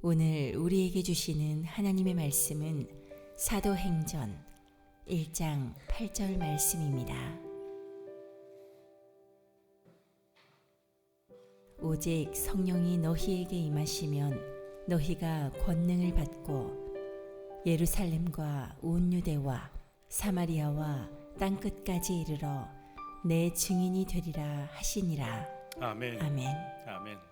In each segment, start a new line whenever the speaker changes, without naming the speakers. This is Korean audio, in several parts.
오늘 우리에게 주시는 하나님의 말씀은 사도행전 1장 8절 말씀입니다. 오직 성령이 너희에게 임하시면 너희가 권능을 받고 예루살렘과 온 유대와 사마리아와 땅끝까지 이르러 내 증인이 되리라 하시니라.
아멘.
아멘.
아멘.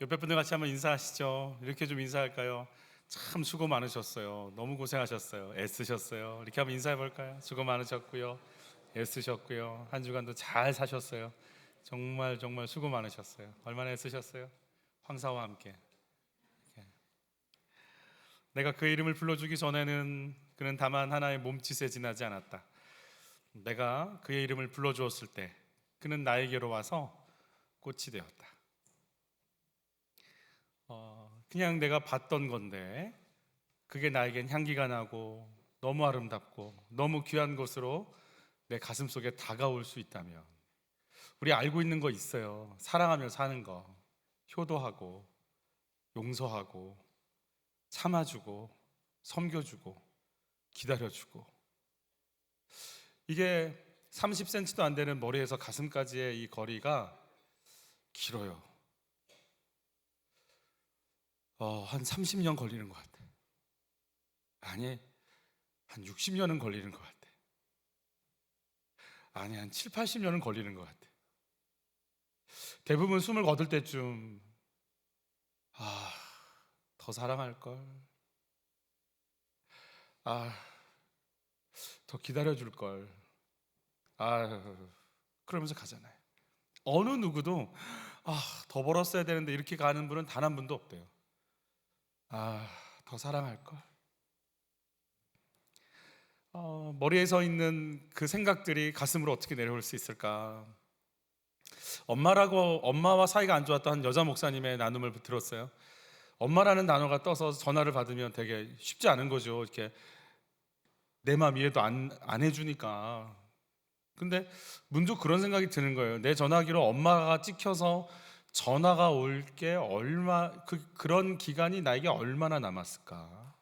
옆에 분들 같이 한번 인사하시죠. 이렇게 좀 인사할까요? 참 수고 많으셨어요. 너무 고생하셨어요. 애쓰셨어요. 이렇게 한번 인사해 볼까요? 수고 많으셨고요. 애쓰셨고요. 한 주간도 잘 사셨어요. 정말 수고 많으셨어요. 얼마나 애쓰셨어요? 황사와 함께. 내가 그의 이름을 불러주기 전에는 그는 다만 하나의 몸짓에 지나지 않았다. 내가 그의 이름을 불러주었을 때 그는 나에게로 와서 꽃이 되었다. 그냥 내가 봤던 건데 그게 나에겐 향기가 나고 너무 아름답고 너무 귀한 것으로 내 가슴 속에 다가올 수 있다면, 우리 알고 있는 거 있어요. 사랑하며 사는 거, 효도하고 용서하고 참아주고 섬겨주고 기다려주고, 이게 30cm도 안 되는 머리에서 가슴까지의 이 거리가 길어요. 한 30년 걸리는 것 같아. 아니, 한 60년은 걸리는 것 같아. 아니, 한 7, 80년은 걸리는 것 같아. 대부분 숨을 거둘 때쯤 더 사랑할걸, 더 기다려줄걸, 그러면서 가잖아요. 어느 누구도 더 벌었어야 되는데 이렇게 가는 분은 단 한 분도 없대요. 더 사랑할걸. 머리에 서 있는 그 생각들이 가슴으로 어떻게 내려올 수 있을까? 엄마와 사이가 안 좋았던 한 여자 목사님의 나눔을 들었어요. 엄마라는 단어가 떠서 전화를 받으면 되게 쉽지 않은 거죠. 이렇게 내 마음 이해도 안 해주니까. 근데 문득 그런 생각이 드는 거예요. 내 전화기로 엄마가 찍혀서 전화가 올 게 그런 기간이 나에게 얼마나 남았을까?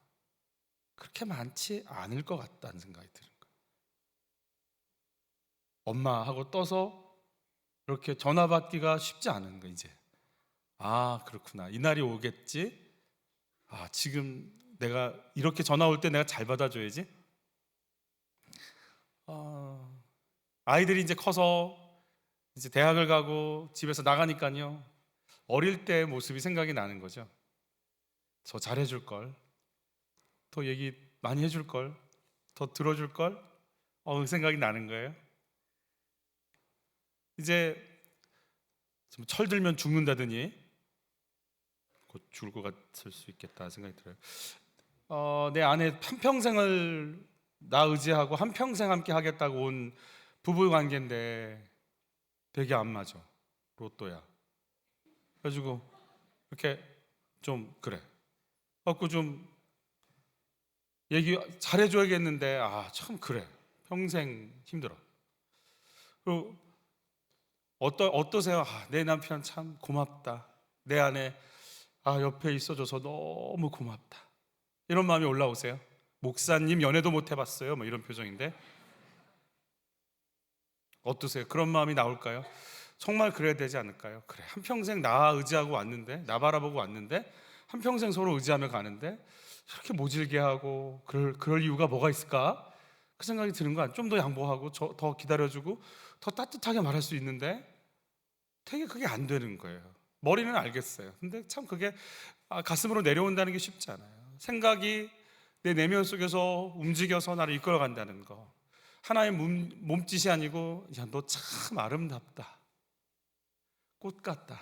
그렇게 많지 않을 것 같다는 생각이 드는 거예요. 엄마 하고 떠서 이렇게 전화 받기가 쉽지 않은 거, 이제. 그렇구나. 이날이 오겠지. 지금 내가 이렇게 전화 올 때 내가 잘 받아줘야지. 아이들이 이제 커서 이제 대학을 가고 집에서 나가니까요, 어릴 때의 모습이 생각이 나는 거죠. 저 잘해줄 걸, 더 얘기 많이 해줄 걸, 더 들어줄 걸, 그 생각이 나는 거예요. 이제 철들면 죽는다더니 곧 죽을 것 같을 수 있겠다 생각이 들어요. 내 아내 한평생을 나 의지하고 한평생 함께 하겠다고 온 부부 관계인데 되게 안 맞아. 로또야. 그래가지고 이렇게 좀 그래. 갖고 좀 얘기 잘해줘야겠는데 참 그래. 평생 힘들어. 그리고 어떠세요? 내 남편 참 고맙다. 내 아내 옆에 있어줘서 너무 고맙다. 이런 마음이 올라오세요? 목사님 연애도 못 해봤어요. 뭐 이런 표정인데 어떠세요? 그런 마음이 나올까요? 정말 그래야 되지 않을까요? 그래, 한평생 나 의지하고 왔는데, 나 바라보고 왔는데, 한평생 서로 의지하며 가는데 이렇게 모질게 하고 그럴 이유가 뭐가 있을까? 그 생각이 드는 거 아니에요? 좀 더 양보하고 더 기다려주고 더 따뜻하게 말할 수 있는데 되게 그게 안 되는 거예요. 머리는 알겠어요. 근데 참 그게 가슴으로 내려온다는 게 쉽지 않아요. 생각이 내 내면 속에서 움직여서 나를 이끌어간다는 거, 하나의 몸짓이 아니고, 야, 너 참 아름답다, 꽃 같다,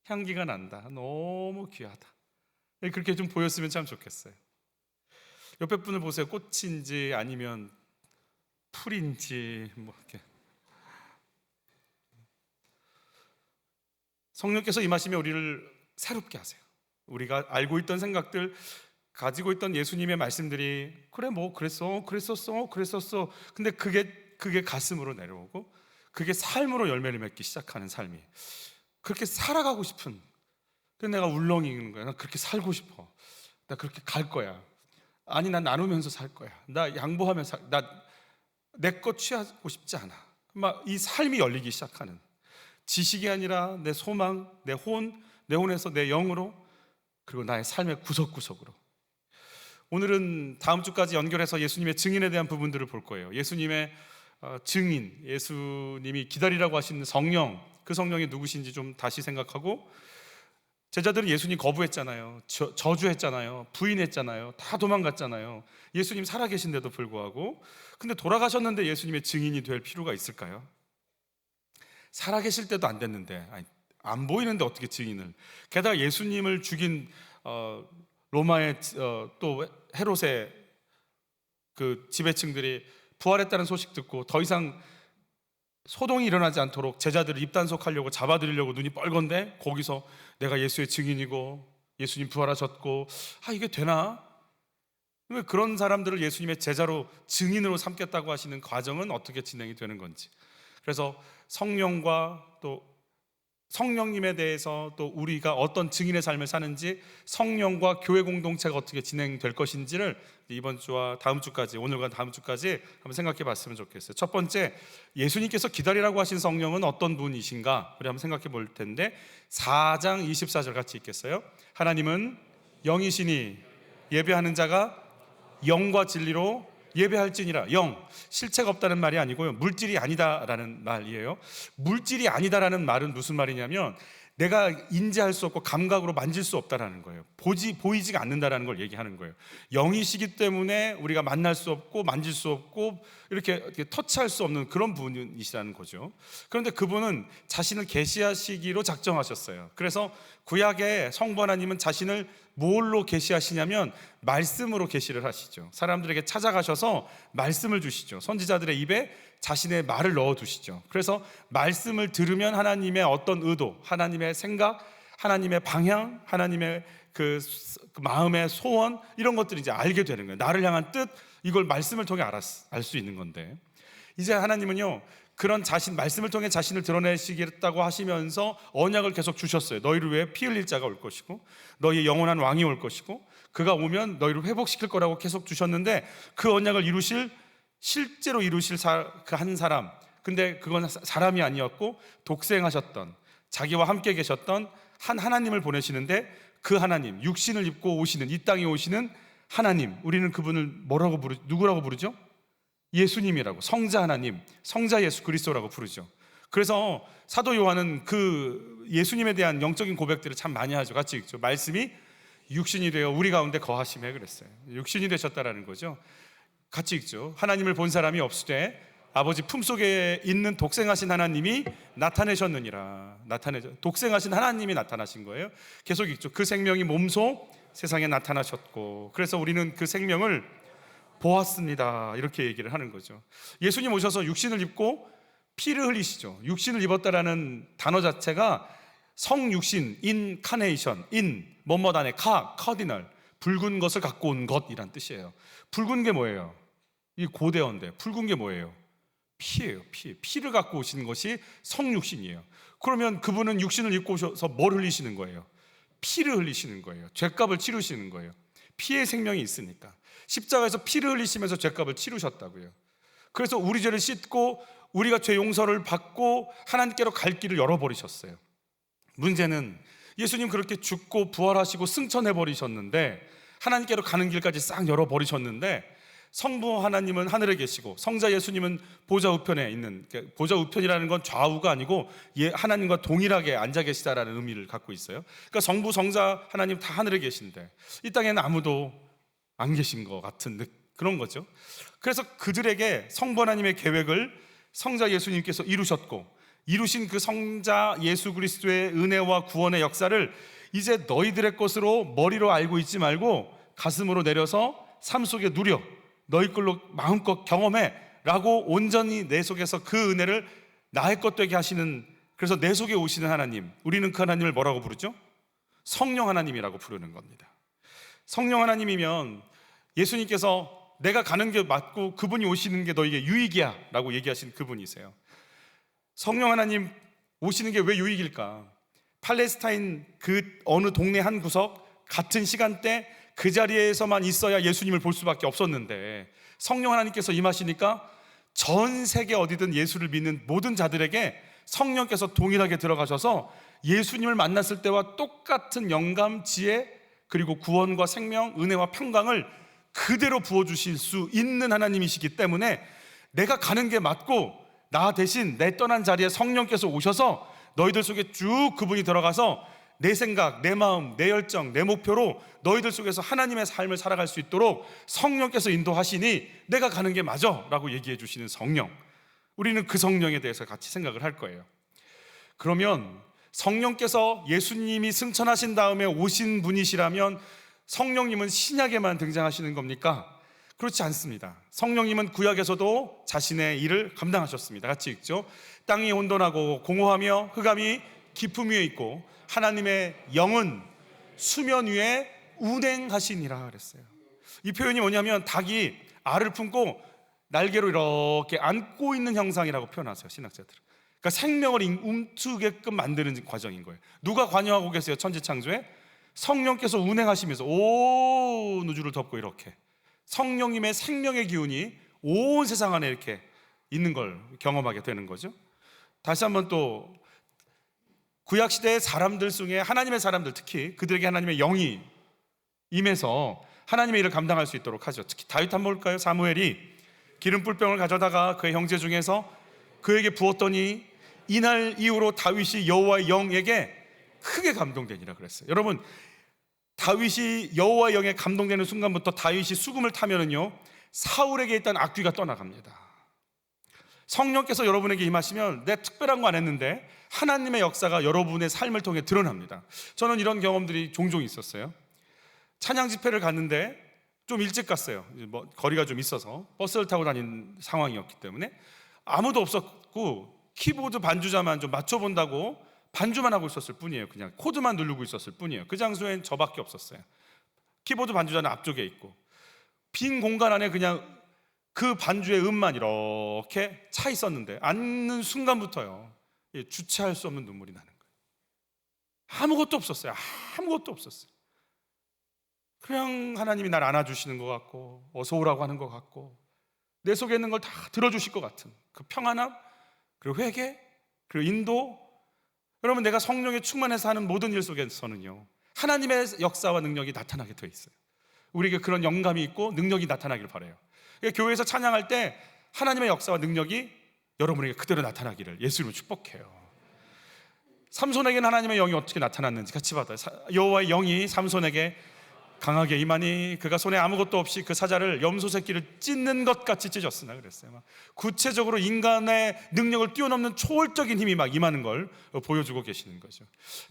향기가 난다, 너무 귀하다, 그렇게 좀 보였으면 참 좋겠어요. 옆에 분을 보세요. 꽃인지 아니면 풀인지 뭐 이렇게. 성령께서 임하시면 우리를 새롭게 하세요. 우리가 알고 있던 생각들, 가지고 있던 예수님의 말씀들이 그래 뭐 그랬었어. 근데 그게 가슴으로 내려오고 그게 삶으로 열매를 맺기 시작하는 삶이, 그렇게 살아가고 싶은 근데 내가 울렁이는 거야. 나 그렇게 살고 싶어. 나 그렇게 갈 거야. 아니, 난 나누면서 살 거야. 나 양보하면서 나 내 것 취하고 싶지 않아. 막 이 삶이 열리기 시작하는, 지식이 아니라 내 소망, 내 혼에서 내 영으로, 그리고 나의 삶의 구석구석으로. 오늘은 다음 주까지 연결해서 예수님의 증인에 대한 부분들을 볼 거예요. 예수님의 증인, 예수님이 기다리라고 하시는 성령, 그 성령이 누구신지 좀 다시 생각하고, 제자들은 예수님 거부했잖아요. 저주했잖아요. 부인했잖아요. 다 도망갔잖아요. 예수님 살아계신데도 불구하고. 근데 돌아가셨는데 예수님의 증인이 될 필요가 있을까요? 살아계실 때도 안 됐는데, 아니, 안 보이는데 어떻게 증인을. 게다가 예수님을 죽인 로마의 또 헤롯의 그 지배층들이 부활했다는 소식 듣고 더 이상 소동이 일어나지 않도록 제자들을 입단속하려고 잡아들이려고 눈이 뻘건데, 거기서 내가 예수의 증인이고 예수님 부활하셨고, 이게 되나? 왜 그런 사람들을 예수님의 제자로 증인으로 삼겠다고 하시는 과정은 어떻게 진행이 되는 건지. 그래서 성령과 또 성령님에 대해서, 또 우리가 어떤 증인의 삶을 사는지, 성령과 교회 공동체가 어떻게 진행될 것인지를 이번 주와 다음 주까지, 오늘과 다음 주까지 한번 생각해 봤으면 좋겠어요. 첫 번째, 예수님께서 기다리라고 하신 성령은 어떤 분이신가 우리 한번 생각해 볼 텐데, 4장 24절 같이 읽겠어요? 하나님은 영이시니 예배하는 자가 영과 진리로 예배할지니라. 영, 실체가 없다는 말이 아니고요, 물질이 아니다라는 말이에요. 물질이 아니다라는 말은 무슨 말이냐면, 내가 인지할 수 없고 감각으로 만질 수 없다라는 거예요. 보이지가 않는다라는 걸 얘기하는 거예요. 영이시기 때문에 우리가 만날 수 없고 만질 수 없고 이렇게 터치할 수 없는 그런 분이시라는 거죠. 그런데 그분은 자신을 계시하시기로 작정하셨어요. 그래서 구약의 성부 하나님은 자신을 뭘로 계시하시냐면 말씀으로 계시를 하시죠. 사람들에게 찾아가셔서 말씀을 주시죠. 선지자들의 입에 자신의 말을 넣어두시죠. 그래서 말씀을 들으면 하나님의 어떤 의도, 하나님의 생각, 하나님의 방향, 하나님의 그 마음의 소원, 이런 것들을 이제 알게 되는 거예요. 나를 향한 뜻, 이걸 말씀을 통해 알 수 있는 건데, 이제 하나님은요, 그런 말씀을 통해 자신을 드러내시겠다고 하시면서 언약을 계속 주셨어요. 너희를 위해 피 흘릴 자가 올 것이고, 너희의 영원한 왕이 올 것이고, 그가 오면 너희를 회복시킬 거라고 계속 주셨는데, 그 언약을 실제로 이루실 그 한 사람, 근데 그건 사람이 아니었고 독생하셨던, 자기와 함께 계셨던 한 하나님을 보내시는데, 그 하나님, 육신을 입고 오시는, 이 땅에 오시는 하나님, 우리는 그분을 누구라고 부르죠? 예수님이라고, 성자 하나님, 성자 예수 그리스도라고 부르죠. 그래서 사도 요한은 그 예수님에 대한 영적인 고백들을 참 많이 하죠. 같이 읽죠. 말씀이 육신이 되어 우리 가운데 거하심에, 그랬어요. 육신이 되셨다라는 거죠. 같이 읽죠. 하나님을 본 사람이 없으되 아버지 품속에 있는 독생하신 하나님이 나타내셨느니라. 독생하신 하나님이 나타나신 거예요. 계속 읽죠. 그 생명이 몸소 세상에 나타나셨고, 그래서 우리는 그 생명을 보았습니다, 이렇게 얘기를 하는 거죠. 예수님 오셔서 육신을 입고 피를 흘리시죠. 육신을 입었다라는 단어 자체가 성육신, 인카네이션, 뭐뭐 안에 카디널, 붉은 것을 갖고 온 것이란 뜻이에요. 붉은 게 뭐예요? 이 고대어인데 붉은 게 뭐예요? 피예요. 피를 갖고 오시는 것이 성육신이에요. 그러면 그분은 육신을 입고 오셔서 뭘 흘리시는 거예요? 피를 흘리시는 거예요. 죗값을 치르시는 거예요. 피의 생명이 있으니까. 십자가에서 피를 흘리시면서 죗값을 치르셨다고요. 그래서 우리 죄를 씻고 우리가 죄 용서를 받고 하나님께로 갈 길을 열어버리셨어요. 문제는 예수님 그렇게 죽고 부활하시고 승천해버리셨는데, 하나님께로 가는 길까지 싹 열어버리셨는데, 성부 하나님은 하늘에 계시고 성자 예수님은 보좌 우편에 있는, 보좌 우편이라는 건 좌우가 아니고 하나님과 동일하게 앉아 계시다라는 의미를 갖고 있어요. 그러니까 성부 성자 하나님 다 하늘에 계신데 이 땅에는 아무도 안 계신 것 같은 그런 거죠. 그래서 그들에게 성부 하나님의 계획을 성자 예수님께서 이루셨고, 이루신 그 성자 예수 그리스도의 은혜와 구원의 역사를 이제 너희들의 것으로 머리로 알고 있지 말고 가슴으로 내려서 삶 속에 누려, 너희 걸로 마음껏 경험해 라고 온전히 내 속에서 그 은혜를 나의 것 되게 하시는, 그래서 내 속에 오시는 하나님, 우리는 그 하나님을 뭐라고 부르죠? 성령 하나님이라고 부르는 겁니다. 성령 하나님이면 예수님께서 내가 가는 게 맞고 그분이 오시는 게 너에게 유익이야 라고 얘기하신 그분이세요. 성령 하나님 오시는 게 왜 유익일까? 팔레스타인 그 어느 동네 한 구석 같은 시간대 그 자리에서만 있어야 예수님을 볼 수밖에 없었는데 성령 하나님께서 임하시니까 전 세계 어디든 예수를 믿는 모든 자들에게 성령께서 동일하게 들어가셔서 예수님을 만났을 때와 똑같은 영감, 지혜, 그리고 구원과 생명, 은혜와 평강을 그대로 부어주실 수 있는 하나님이시기 때문에 내가 가는 게 맞고 나 대신 내 떠난 자리에 성령께서 오셔서 너희들 속에 쭉 그분이 들어가서 내 생각, 내 마음, 내 열정, 내 목표로 너희들 속에서 하나님의 삶을 살아갈 수 있도록 성령께서 인도하시니 내가 가는 게 맞아 라고 얘기해 주시는 성령, 우리는 그 성령에 대해서 같이 생각을 할 거예요. 그러면 성령께서 예수님이 승천하신 다음에 오신 분이시라면 성령님은 신약에만 등장하시는 겁니까? 그렇지 않습니다. 성령님은 구약에서도 자신의 일을 감당하셨습니다. 같이 읽죠. 땅이 혼돈하고 공허하며 흑암이 깊음 위에 있고 하나님의 영은 수면 위에 운행하시니라 그랬어요. 이 표현이 뭐냐면 닭이 알을 품고 날개로 이렇게 안고 있는 형상이라고 표현하세요, 신학자들은. 그러니까 생명을 움트게끔 만드는 과정인 거예요. 누가 관여하고 계세요? 천지창조에 성령께서 운행하시면서 온 우주를 덮고 이렇게 성령님의 생명의 기운이 온 세상 안에 이렇게 있는 걸 경험하게 되는 거죠. 다시 한번 또 구약시대의 사람들 중에 하나님의 사람들, 특히 그들에게 하나님의 영이 임해서 하나님의 일을 감당할 수 있도록 하죠. 특히 다윗 한번 볼까요? 사무엘이 기름 뿔병을 가져다가 그의 형제 중에서 그에게 부었더니 이날 이후로 다윗이 여호와의 영에게 크게 감동되니라 그랬어요. 여러분, 다윗이 여호와의 영에 감동되는 순간부터 다윗이 수금을 타면은요 사울에게 있던 악귀가 떠나갑니다. 성령께서 여러분에게 임하시면 내 특별한 거 안 했는데 하나님의 역사가 여러분의 삶을 통해 드러납니다. 저는 이런 경험들이 종종 있었어요. 찬양 집회를 갔는데 좀 일찍 갔어요. 뭐 거리가 좀 있어서 버스를 타고 다닌 상황이었기 때문에 아무도 없었고 키보드 반주자만 좀 맞춰본다고 반주만 하고 있었을 뿐이에요. 그냥 코드만 누르고 있었을 뿐이에요. 그 장소엔 저밖에 없었어요. 키보드 반주자는 앞쪽에 있고 빈 공간 안에 그냥 그 반주의 음만 이렇게 차 있었는데 앉는 순간부터요 주체할 수 없는 눈물이 나는 거예요. 아무것도 없었어요. 아무것도 없었어요. 그냥 하나님이 날 안아주시는 것 같고 어서 오라고 하는 것 같고 내 속에 있는 걸 다 들어주실 것 같은 그 평안함, 그리고 회개, 그리고 인도. 여러분, 내가 성령에 충만해서 하는 모든 일 속에서는요 하나님의 역사와 능력이 나타나게 되어 있어요. 우리에게 그런 영감이 있고 능력이 나타나길 바라요. 교회에서 찬양할 때 하나님의 역사와 능력이 여러분에게 그대로 나타나기를 예수님을 축복해요. 삼손에게는 하나님의 영이 어떻게 나타났는지 같이 봐요. 여호와의 영이 삼손에게 강하게 임하니 그가 손에 아무것도 없이 그 사자를 염소 새끼를 찢는 것 같이 찢었으나 그랬어요. 구체적으로 인간의 능력을 뛰어넘는 초월적인 힘이 막 임하는 걸 보여주고 계시는 거죠.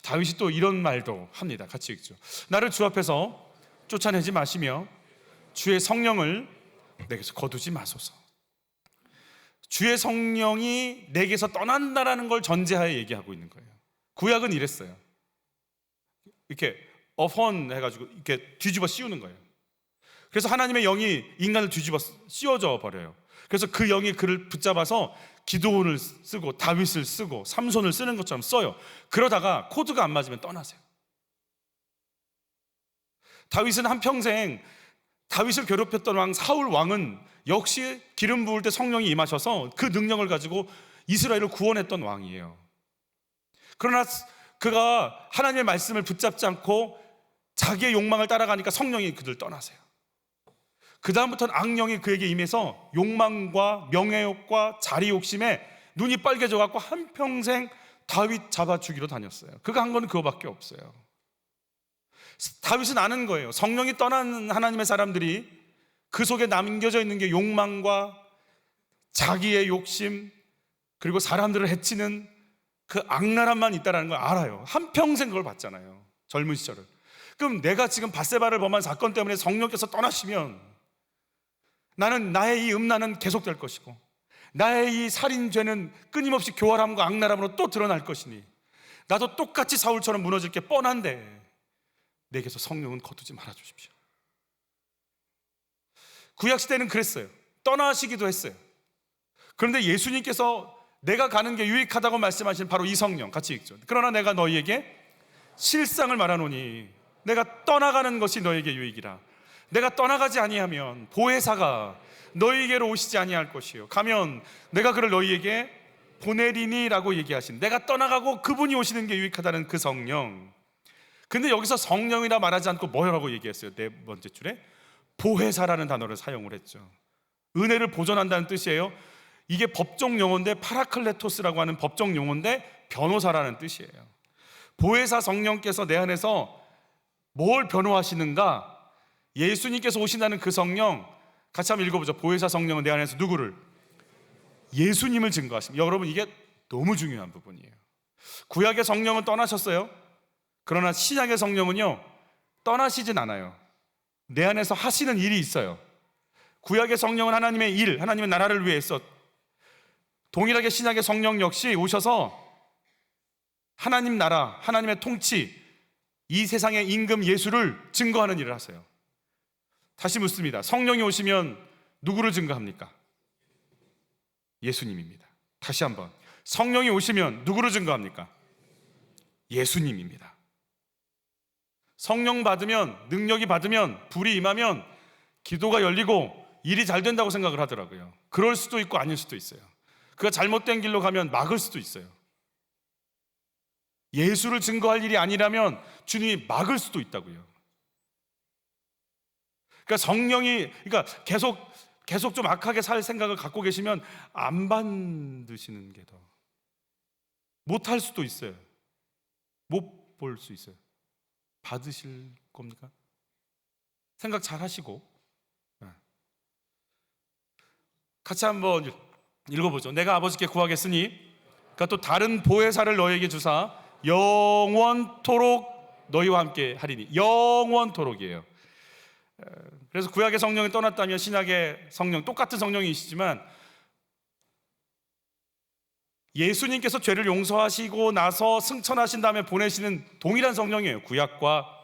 다윗이 또 이런 말도 합니다. 같이 읽죠. 나를 주 앞에서 쫓아내지 마시며 주의 성령을 내게서 거두지 마소서. 주의 성령이 내게서 떠난다라는 걸 전제하에 얘기하고 있는 거예요. 구약은 이랬어요. 이렇게 어펀 해가지고 이렇게 뒤집어 씌우는 거예요. 그래서 하나님의 영이 인간을 뒤집어 씌워져 버려요. 그래서 그 영이 그를 붙잡아서 기드온을 쓰고 다윗을 쓰고 삼손을 쓰는 것처럼 써요. 그러다가 코드가 안 맞으면 떠나세요. 다윗은 한평생 다윗을 괴롭혔던 왕 사울 왕은 역시 기름 부을 때 성령이 임하셔서 그 능력을 가지고 이스라엘을 구원했던 왕이에요. 그러나 그가 하나님의 말씀을 붙잡지 않고 자기의 욕망을 따라가니까 성령이 그들 떠나세요. 그 다음부터는 악령이 그에게 임해서 욕망과 명예욕과 자리 욕심에 눈이 빨개져 갖고 한평생 다윗 잡아 죽이러 다녔어요. 그가 한 건 그거밖에 없어요. 다윗은 아는 거예요. 성령이 떠난 하나님의 사람들이 그 속에 남겨져 있는 게 욕망과 자기의 욕심, 그리고 사람들을 해치는 그 악랄함만 있다는 걸 알아요. 한평생 그걸 봤잖아요, 젊은 시절을. 그럼 내가 지금 밧세바를 범한 사건 때문에 성령께서 떠나시면 나는 나의 이 음란은 계속될 것이고 나의 이 살인죄는 끊임없이 교활함과 악랄함으로 또 드러날 것이니 나도 똑같이 사울처럼 무너질 게 뻔한데 내게서 성령은 거두지 말아 주십시오. 구약시대는 그랬어요. 떠나시기도 했어요. 그런데 예수님께서 내가 가는 게 유익하다고 말씀하신 바로 이 성령, 같이 읽죠. 그러나 내가 너희에게 실상을 말하노니 내가 떠나가는 것이 너에게 유익이라. 내가 떠나가지 아니하면 보혜사가 너희에게로 오시지 아니할 것이요 가면 내가 그를 너희에게 보내리니라고 얘기하신, 내가 떠나가고 그분이 오시는 게 유익하다는 그 성령. 근데 여기서 성령이라 말하지 않고 뭐라고 얘기했어요? 네 번째 줄에 보혜사라는 단어를 사용을 했죠. 은혜를 보존한다는 뜻이에요. 이게 법정 용어인데 파라클레토스라고 하는 법정 용어인데 변호사라는 뜻이에요. 보혜사 성령께서 내 안에서 뭘 변호하시는가? 예수님께서 오신다는 그 성령, 같이 한번 읽어보죠. 보혜사 성령은 내 안에서 누구를? 예수님을 증거하십니다. 여러분, 이게 너무 중요한 부분이에요. 구약의 성령은 떠나셨어요. 그러나 신약의 성령은요, 떠나시진 않아요. 내 안에서 하시는 일이 있어요. 구약의 성령은 하나님의 일, 하나님의 나라를 위해서, 동일하게 신약의 성령 역시 오셔서 하나님 나라, 하나님의 통치, 이 세상의 임금 예수를 증거하는 일을 하세요. 다시 묻습니다. 성령이 오시면 누구를 증거합니까? 예수님입니다. 다시 한번, 성령이 오시면 누구를 증거합니까? 예수님입니다. 성령 받으면, 능력이 받으면, 불이 임하면 기도가 열리고 일이 잘 된다고 생각을 하더라고요. 그럴 수도 있고 아닐 수도 있어요. 그가 잘못된 길로 가면 막을 수도 있어요. 예수를 증거할 일이 아니라면 주님이 막을 수도 있다고요. 그러니까 성령이, 그러니까 계속 좀 악하게 살 생각을 갖고 계시면 안 받으시는 게 더, 못할 수도 있어요. 못 볼 수 있어요. 받으실 겁니까? 생각 잘 하시고 같이 한번 읽어보죠. 내가 아버지께 구하겠으니, 그러니까 또 다른 보혜사를 너에게 주사 영원토록 너희와 함께 하리니. 영원토록이에요. 그래서 구약의 성령이 떠났다면 신약의 성령, 똑같은 성령이시지만 예수님께서 죄를 용서하시고 나서 승천하신 다음에 보내시는 동일한 성령이에요. 구약과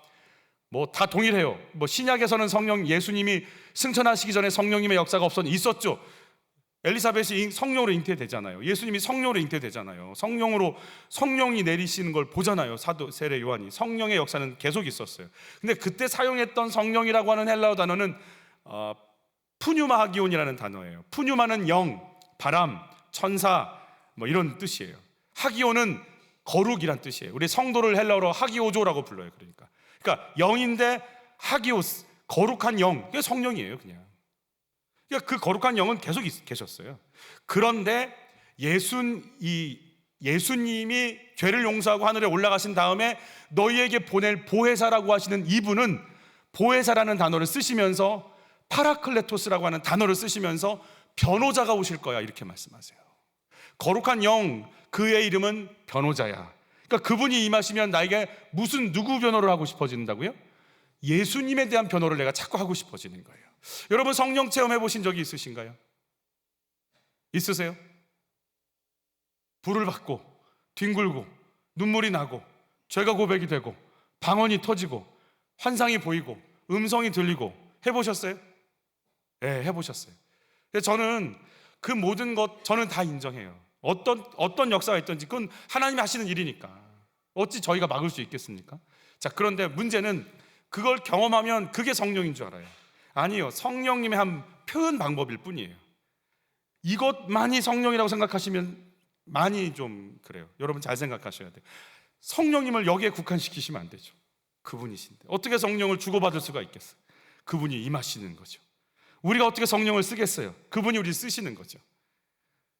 뭐 다 동일해요. 뭐 신약에서는 성령, 예수님이 승천하시기 전에 성령님의 역사가 있었죠. 엘리사벳이 성령으로 잉태되잖아요. 예수님이 성령으로 잉태되잖아요. 성령이 내리시는 걸 보잖아요. 사도 세례 요한이. 성령의 역사는 계속 있었어요. 근데 그때 사용했던 성령이라고 하는 헬라어 단어는 푸뉴마 하기온이라는 단어예요. 푸뉴마는 영, 바람, 천사 뭐 이런 뜻이에요. 하기오는 거룩이란 뜻이에요. 우리 성도를 헬라어로 하기오조라고 불러요. 그러니까 영인데 하기오스, 거룩한 영, 그게 성령이에요. 그냥. 그러니까 그 거룩한 영은 계속 계셨어요. 그런데 예수님이 죄를 용서하고 하늘에 올라가신 다음에 너희에게 보낼 보혜사라고 하시는 이분은 보혜사라는 단어를 쓰시면서 파라클레토스라고 하는 단어를 쓰시면서 변호자가 오실 거야, 이렇게 말씀하세요. 거룩한 영, 그의 이름은 변호자야. 그러니까 그분이 임하시면 나에게 누구 변호를 하고 싶어진다고요? 예수님에 대한 변호를 내가 자꾸 하고 싶어지는 거예요. 여러분, 성령 체험해 보신 적이 있으신가요? 있으세요? 불을 받고 뒹굴고 눈물이 나고 죄가 고백이 되고 방언이 터지고 환상이 보이고 음성이 들리고 해보셨어요? 네, 해보셨어요. 저는 그 모든 것 저는 다 인정해요. 어떤 역사가 있든지 그건 하나님이 하시는 일이니까 어찌 저희가 막을 수 있겠습니까? 자, 그런데 문제는 그걸 경험하면 그게 성령인 줄 알아요. 아니요, 성령님의 한 표현 방법일 뿐이에요. 이것만이 성령이라고 생각하시면 많이 좀 그래요. 여러분 잘 생각하셔야 돼요. 성령님을 여기에 국한시키시면 안 되죠. 그분이신데 어떻게 성령을 주고받을 수가 있겠어요? 그분이 임하시는 거죠. 우리가 어떻게 성령을 쓰겠어요? 그분이 우리를 쓰시는 거죠.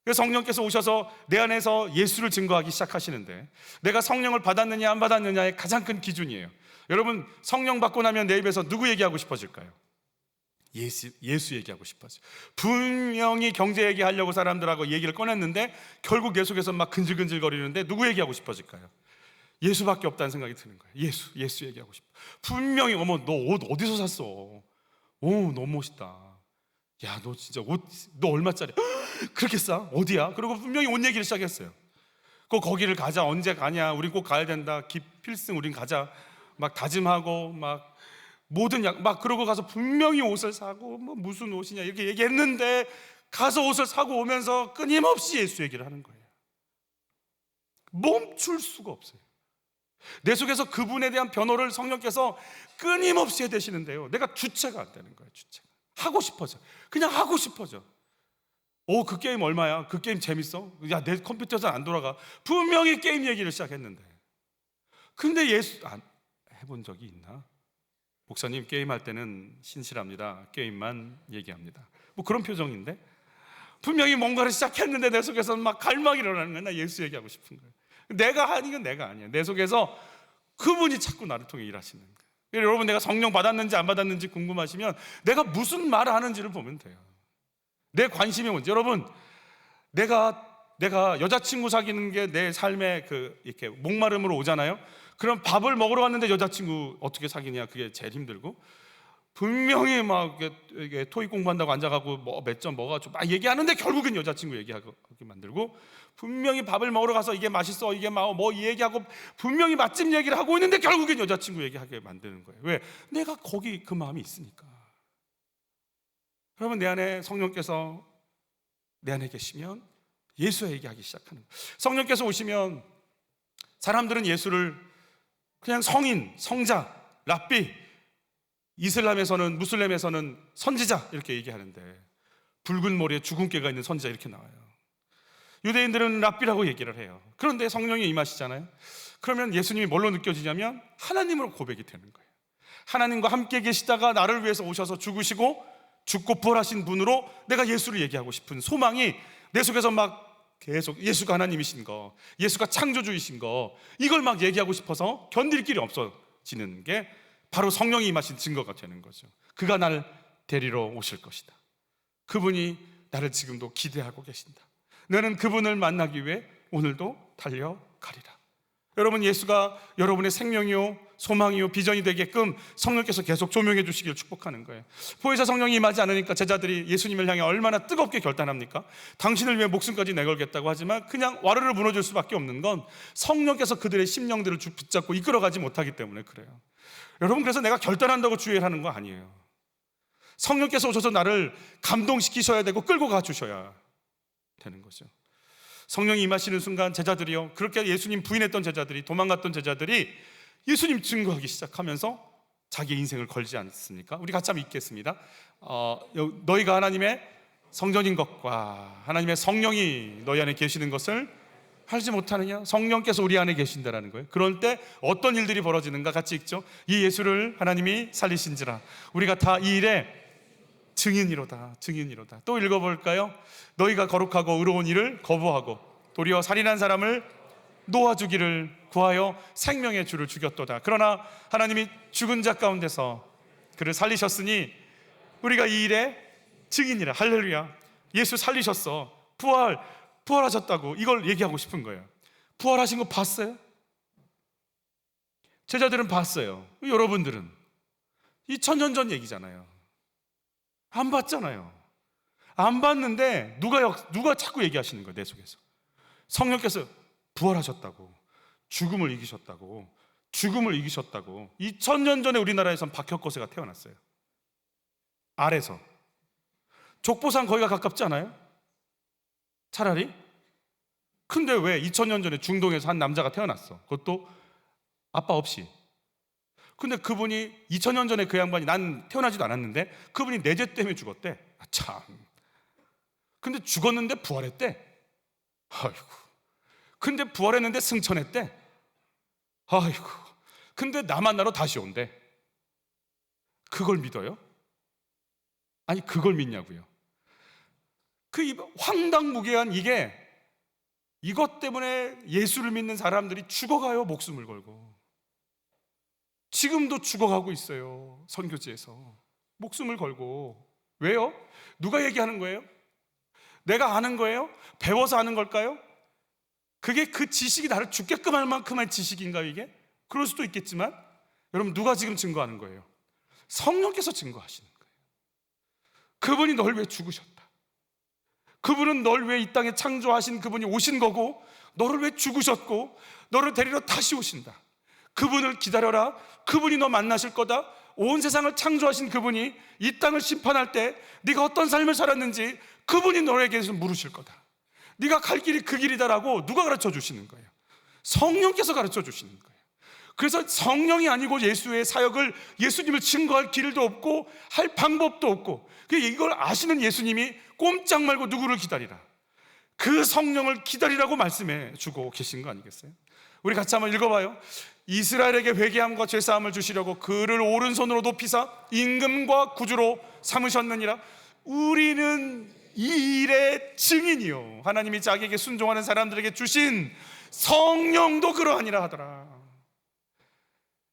그래서 성령께서 오셔서 내 안에서 예수를 증거하기 시작하시는데, 내가 성령을 받았느냐 안 받았느냐의 가장 큰 기준이에요. 여러분, 성령 받고 나면 내 입에서 누구 얘기하고 싶어질까요? 예수 얘기하고 싶어져요. 분명히 경제 얘기하려고 사람들하고 얘기를 꺼냈는데 결국 내 속에서 막 근질근질거리는데 누구 얘기하고 싶어질까요? 예수밖에 없다는 생각이 드는 거예요. 예수 얘기하고 싶어. 분명히 어머 너 옷 어디서 샀어? 오 너무 멋있다. 야 너 진짜 옷 너 얼마짜리? 그렇게 싸? 어디야? 그리고 분명히 옷 얘기를 시작했어요. 꼭 거기를 가자. 언제 가냐? 우린 꼭 가야 된다. 필승 우린 가자. 막 다짐하고 막 모든 막 그러고 가서 분명히 옷을 사고 뭐 무슨 옷이냐 이렇게 얘기했는데 가서 옷을 사고 오면서 끊임없이 예수 얘기를 하는 거예요. 멈출 수가 없어요. 내 속에서 그분에 대한 변호를 성령께서 끊임없이 해대시는데요, 내가 주체가 안 되는 거예요. 주체가 하고 싶어져. 그냥 하고 싶어져. 그 게임 얼마야? 그 게임 재밌어? 야, 내 컴퓨터에서 안 돌아가. 분명히 게임 얘기를 시작했는데, 근데 예수 해본 적이 있나? 목사님, 게임할 때는 신실합니다. 게임만 얘기합니다. 뭐 그런 표정인데, 분명히 뭔가를 시작했는데 내 속에서 막 갈망이 일어나는 거야. 나 예수 얘기하고 싶은 거예요. 내가 하는 건 내가 아니에요. 내 속에서 그분이 자꾸 나를 통해 일하시는 거예요. 여러분, 내가 성령 받았는지 안 받았는지 궁금하시면 내가 무슨 말을 하는지를 보면 돼요. 내 관심이 뭔지. 여러분, 내가 여자친구 사귀는 게 내 삶의 이렇게 목마름으로 오잖아요. 그럼 밥을 먹으러 갔는데 여자친구 어떻게 사귀냐, 그게 제일 힘들고, 분명히 막 이게 토익 공부한다고 앉아가고 뭐 몇 점 뭐가 막 얘기하는데 결국은 여자친구 얘기하게 만들고, 분명히 밥을 먹으러 가서 이게 맛있어, 이게 뭐 얘기하고 분명히 맛집 얘기를 하고 있는데 결국엔 여자친구 얘기하게 만드는 거예요. 왜? 내가 거기 그 마음이 있으니까. 여러분, 내 안에 성령께서 내 안에 계시면 예수 얘기하기 시작하는 거예요. 성령께서 오시면 사람들은 예수를 그냥 성인, 성자, 랍비, 이슬람에서는, 무슬림에서는 선지자 이렇게 얘기하는데, 붉은 머리에 주근깨가 있는 선지자 이렇게 나와요. 유대인들은 랍비라고 얘기를 해요. 그런데 성령이 임하시잖아요. 그러면 예수님이 뭘로 느껴지냐면 하나님으로 고백이 되는 거예요. 하나님과 함께 계시다가 나를 위해서 오셔서 죽으시고 죽고 부활하신 분으로 내가 예수를 얘기하고 싶은 소망이 내 속에서 막 계속, 예수가 하나님이신 거, 예수가 창조주이신 거, 이걸 막 얘기하고 싶어서 견딜 길이 없어지는 게 바로 성령이 임하신 증거가 되는 거죠. 그가 나를 데리러 오실 것이다. 그분이 나를 지금도 기대하고 계신다. 너는 그분을 만나기 위해 오늘도 달려가리라. 여러분, 예수가 여러분의 생명이요, 소망이요, 비전이 되게끔 성령께서 계속 조명해 주시길 축복하는 거예요. 보혜사 성령이 임하지 않으니까 제자들이 예수님을 향해 얼마나 뜨겁게 결단합니까? 당신을 위해 목숨까지 내걸겠다고 하지만 그냥 와르르 무너질 수밖에 없는 건 성령께서 그들의 심령들을 붙잡고 이끌어가지 못하기 때문에 그래요. 여러분, 그래서 내가 결단한다고 주의를 하는 거 아니에요. 성령께서 오셔서 나를 감동시키셔야 되고 끌고 가주셔야 되는 거죠. 성령이 임하시는 순간 제자들이요, 그렇게 예수님 부인했던 제자들이, 도망갔던 제자들이 예수님 증거하기 시작하면서 자기 인생을 걸지 않습니까? 우리 같이 한번 읽겠습니다. 너희가 하나님의 성전인 것과 하나님의 성령이 너희 안에 계시는 것을 알지 못하느냐? 성령께서 우리 안에 계신다라는 거예요. 그럴 때 어떤 일들이 벌어지는가 같이 읽죠. 이 예수를 하나님이 살리신지라 우리가 다 이 일에 증인이로다. 증인이로다. 또 읽어볼까요? 너희가 거룩하고 의로운 일을 거부하고 도리어 살인한 사람을 놓아주기를 구하여 생명의 주를 죽였도다. 그러나 하나님이 죽은 자 가운데서 그를 살리셨으니 우리가 이 일에 증인이라. 할렐루야. 예수 살리셨어. 부활하셨다고 이걸 얘기하고 싶은 거예요. 부활하신 거 봤어요? 제자들은 봤어요. 여러분들은 2000년 전 얘기잖아요. 안 봤잖아요. 안 봤는데 누가 자꾸 얘기하시는 거예요. 내 속에서 성령께서 부활하셨다고, 죽음을 이기셨다고, 죽음을 이기셨다고. 2000년 전에 우리나라에선 박혁거세가 태어났어요. 알에서. 족보상 거기가 가깝지 않아요? 차라리? 근데 왜 2000년 전에 중동에서 한 남자가 태어났어? 그것도 아빠 없이. 근데 그분이 2000년 전에 그 양반이, 난 태어나지도 않았는데 그분이 내재 때문에 죽었대. 참. 근데 죽었는데 부활했대. 아이고. 근데 부활했는데 승천했대. 아이고. 근데 나 만나러 다시 온대. 그걸 믿어요? 아니, 그걸 믿냐고요. 그 황당무계한 이것 때문에 예수를 믿는 사람들이 죽어가요. 목숨을 걸고. 지금도 죽어가고 있어요. 선교지에서 목숨을 걸고. 왜요? 누가 얘기하는 거예요? 내가 아는 거예요? 배워서 아는 걸까요? 그게 그 지식이 나를 죽게끔 할 만큼의 지식인가요, 이게? 그럴 수도 있겠지만, 여러분, 누가 지금 증거하는 거예요? 성령께서 증거하시는 거예요. 그분이 널 위해 죽으셨다. 그분은 널 위해 이 땅에 창조하신 그분이 오신 거고, 너를 위해 죽으셨고, 너를 데리러 다시 오신다. 그분을 기다려라. 그분이 너 만나실 거다. 온 세상을 창조하신 그분이 이 땅을 심판할 때 네가 어떤 삶을 살았는지 그분이 너에게서 물으실 거다. 네가 갈 길이 그 길이다라고 누가 가르쳐 주시는 거예요? 성령께서 가르쳐 주시는 거예요. 그래서 성령이 아니고 예수의 사역을, 예수님을 증거할 길도 없고 할 방법도 없고, 이걸 아시는 예수님이 꼼짝 말고 누구를 기다리라, 그 성령을 기다리라고 말씀해 주고 계신 거 아니겠어요? 우리 같이 한번 읽어봐요. 이스라엘에게 회개함과 죄사함을 주시려고 그를 오른손으로 높이사 임금과 구주로 삼으셨느니라. 우리는 이 일의 증인이요, 하나님이 자기에게 순종하는 사람들에게 주신 성령도 그러하니라 하더라.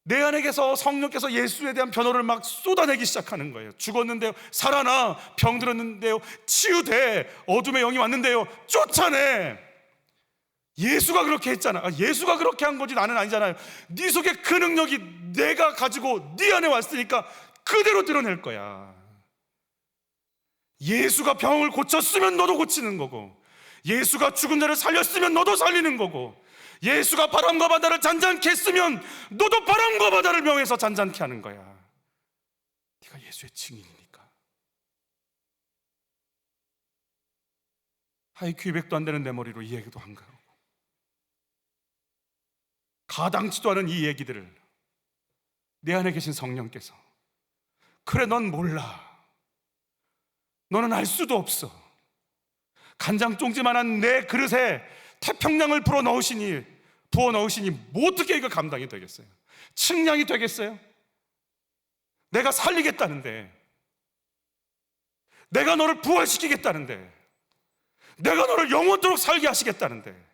내 안에서 성령께서 예수에 대한 변호를 막 쏟아내기 시작하는 거예요. 죽었는데요, 살아나. 병들었는데요, 치유돼. 어둠의 영이 왔는데요, 쫓아내. 예수가 그렇게 했잖아. 예수가 그렇게 한 거지 나는 아니잖아요. 네 속에 그 능력이 내가 가지고 네 안에 왔으니까 그대로 드러낼 거야. 예수가 병을 고쳤으면 너도 고치는 거고, 예수가 죽은 자를 살렸으면 너도 살리는 거고, 예수가 바람과 바다를 잔잔케 했으면 너도 바람과 바다를 명해서 잔잔케 하는 거야. 네가 예수의 증인이니까. IQ 200도 안 되는 내 머리로 이 얘기도 안 가고, 가당치도 않은 이 얘기들을 내 안에 계신 성령께서, 그래 넌 몰라, 너는 알 수도 없어, 간장 쫑지만한 내 그릇에 태평양을 부어 넣으시니 뭐 어떻게 이거 감당이 되겠어요? 측량이 되겠어요? 내가 살리겠다는데, 내가 너를 부활시키겠다는데, 내가 너를 영원토록 살게 하시겠다는데,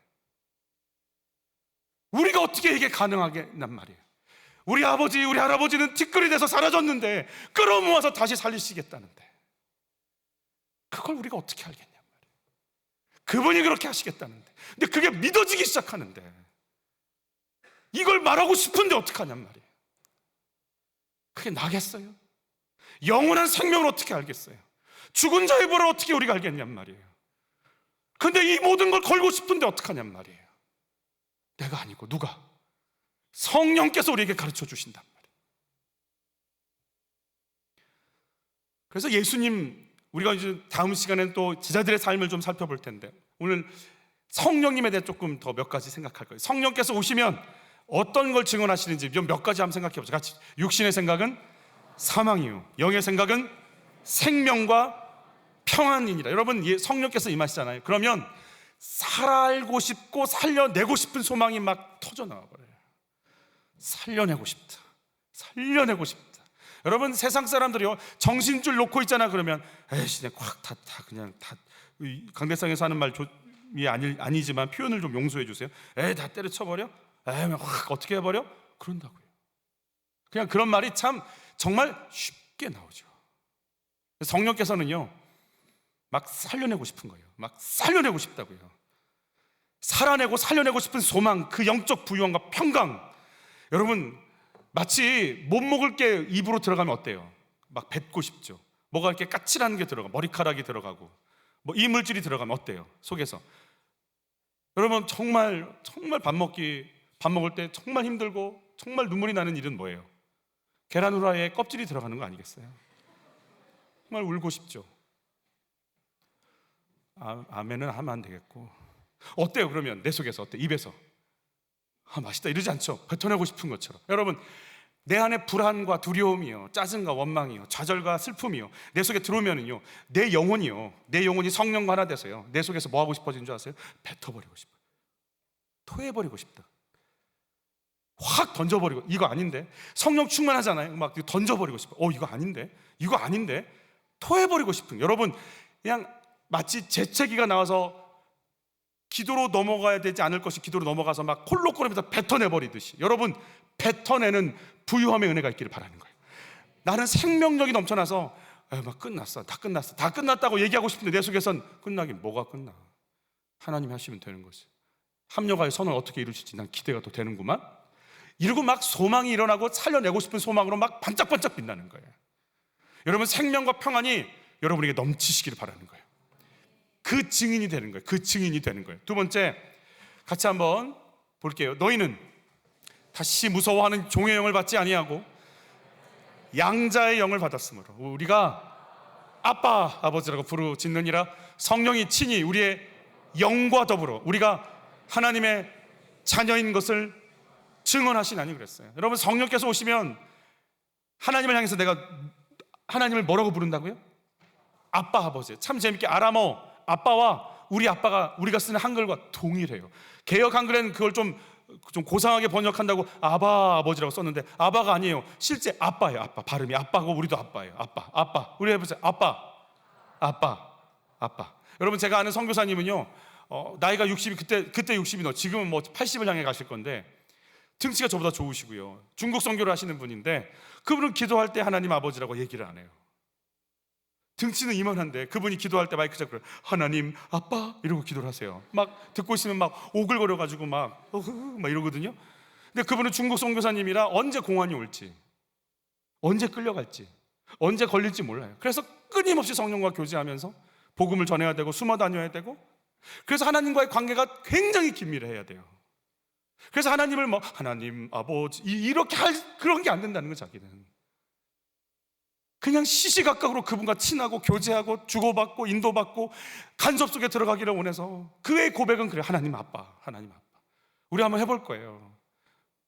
우리가 어떻게 이게 가능하겠냔 말이에요. 우리 아버지, 우리 할아버지는 티끌이 돼서 사라졌는데 끌어모아서 다시 살리시겠다는데, 그걸 우리가 어떻게 알겠냔 말이에요. 그분이 그렇게 하시겠다는데, 근데 그게 믿어지기 시작하는데, 이걸 말하고 싶은데 어떡하냔 말이에요. 그게 나겠어요? 영원한 생명을 어떻게 알겠어요? 죽은 자의 부활을 어떻게 우리가 알겠냔 말이에요. 근데 이 모든 걸 걸고 싶은데 어떡하냔 말이에요. 내가 아니고 누가? 성령께서 우리에게 가르쳐 주신단 말이에요. 그래서 예수님, 우리가 이제 다음 시간에는 또 제자들의 삶을 좀 살펴볼 텐데, 오늘 성령님에 대해 조금 더 몇 가지 생각할 거예요. 성령께서 오시면 어떤 걸 증언하시는지 몇 가지 한번 생각해 보죠. 같이. 육신의 생각은 사망이요, 영의 생각은 생명과 평안이니라. 여러분, 성령께서 임하시잖아요. 그러면 살고 싶고 살려내고 싶은 소망이 막 터져나와 버려요. 살려내고 싶다, 살려내고 싶다. 여러분, 세상 사람들이요, 정신줄 놓고 있잖아. 그러면 에이씨, 그냥 강대상에서 하는 말이 아니지만 표현을 좀 용서해 주세요. 다 때려쳐버려? 확 어떻게 해버려? 그런다고요. 그냥 그런 말이 참 정말 쉽게 나오죠. 성령께서는요, 막 살려내고 싶은 거예요. 막 살려내고 싶다고요. 살아내고 살려내고 싶은 소망, 그 영적 부유함과 평강. 여러분, 마치 못 먹을 게 입으로 들어가면 어때요? 막 뱉고 싶죠. 뭐가 이렇게 까칠한 게 들어가, 머리카락이 들어가고 뭐 이물질이 들어가면 어때요? 속에서. 여러분, 정말 밥 먹을 때 정말 힘들고 정말 눈물이 나는 일은 뭐예요? 계란 후라이에 껍질이 들어가는 거 아니겠어요? 정말 울고 싶죠. 아멘은 하면 안 되겠고. 어때요? 그러면 내 속에서 어때? 입에서 맛있다 이러지 않죠? 뱉어내고 싶은 것처럼. 여러분, 내 안에 불안과 두려움이요, 짜증과 원망이요, 좌절과 슬픔이요, 내 속에 들어오면은요, 내 영혼이 성령과 하나 돼서요, 내 속에서 뭐 하고 싶어지는 줄 아세요? 뱉어버리고 싶어요. 토해버리고 싶다. 확 던져버리고, 이거 아닌데. 성령 충만하잖아요. 막 던져버리고 싶어. 이거 아닌데. 토해버리고 싶은. 여러분, 그냥 마치 재채기가 나와서 기도로 넘어가야 되지 않을 것이 기도로 넘어가서 막 콜록거리면서 뱉어내버리듯이, 여러분, 뱉어내는 부유함의 은혜가 있기를 바라는 거예요. 나는 생명력이 넘쳐나서 막 끝났어, 다 끝났다고 얘기하고 싶은데 내 속에선 끝나긴 뭐가 끝나. 하나님이 하시면 되는 거지. 합력하여 선을 어떻게 이루실지 난 기대가 또 되는구만. 이러고 막 소망이 일어나고 살려내고 싶은 소망으로 막 반짝반짝 빛나는 거예요. 여러분, 생명과 평안이 여러분에게 넘치시기를 바라는 거예요. 그 증인이 되는 거예요. 두 번째, 같이 한번 볼게요. 너희는 다시 무서워하는 종의 영을 받지 아니하고 양자의 영을 받았으므로 우리가 아빠, 아버지라고 부르짖느니라. 성령이 친히 우리의 영과 더불어 우리가 하나님의 자녀인 것을 증언하시나니 그랬어요. 여러분, 성령께서 오시면 하나님을 향해서 내가 하나님을 뭐라고 부른다고요? 아빠, 아버지. 참 재밌게 아람어 아빠와 우리 아빠가 우리가 쓰는 한글과 동일해요. 개역 한글에는 그걸 좀 고상하게 번역한다고 아바 아버지라고 썼는데 아바가 아니에요. 실제 아빠예요. 아빠. 발음이 아빠고 우리도 아빠예요. 아빠. 우리 해보세요. 아빠. 여러분, 제가 아는 선교사님은요, 나이가 60이 그때 60이 지금은 뭐 80을 향해 가실 건데 등치가 저보다 좋으시고요. 중국 선교를 하시는 분인데 그분은 기도할 때 하나님 아버지라고 얘기를 안 해요. 등치는 이만한데 그분이 기도할 때 마이크 잡고 하나님 아빠 이러고 기도를 하세요. 막 듣고 있으면 막 오글거려가지고 막 이러거든요. 근데 그분은 중국 선교사님이라 언제 공안이 올지, 언제 끌려갈지, 언제 걸릴지 몰라요. 그래서 끊임없이 성령과 교제하면서 복음을 전해야 되고 숨어 다녀야 되고, 그래서 하나님과의 관계가 굉장히 긴밀해야 돼요. 그래서 하나님을 하나님 아버지 이렇게 할 그런 게 안 된다는 거. 자기는 그냥 시시각각으로 그분과 친하고 교제하고 주고받고 인도받고 간섭 속에 들어가기를 원해서 그의 고백은 그래요. 하나님 아빠. 우리 한번 해볼 거예요.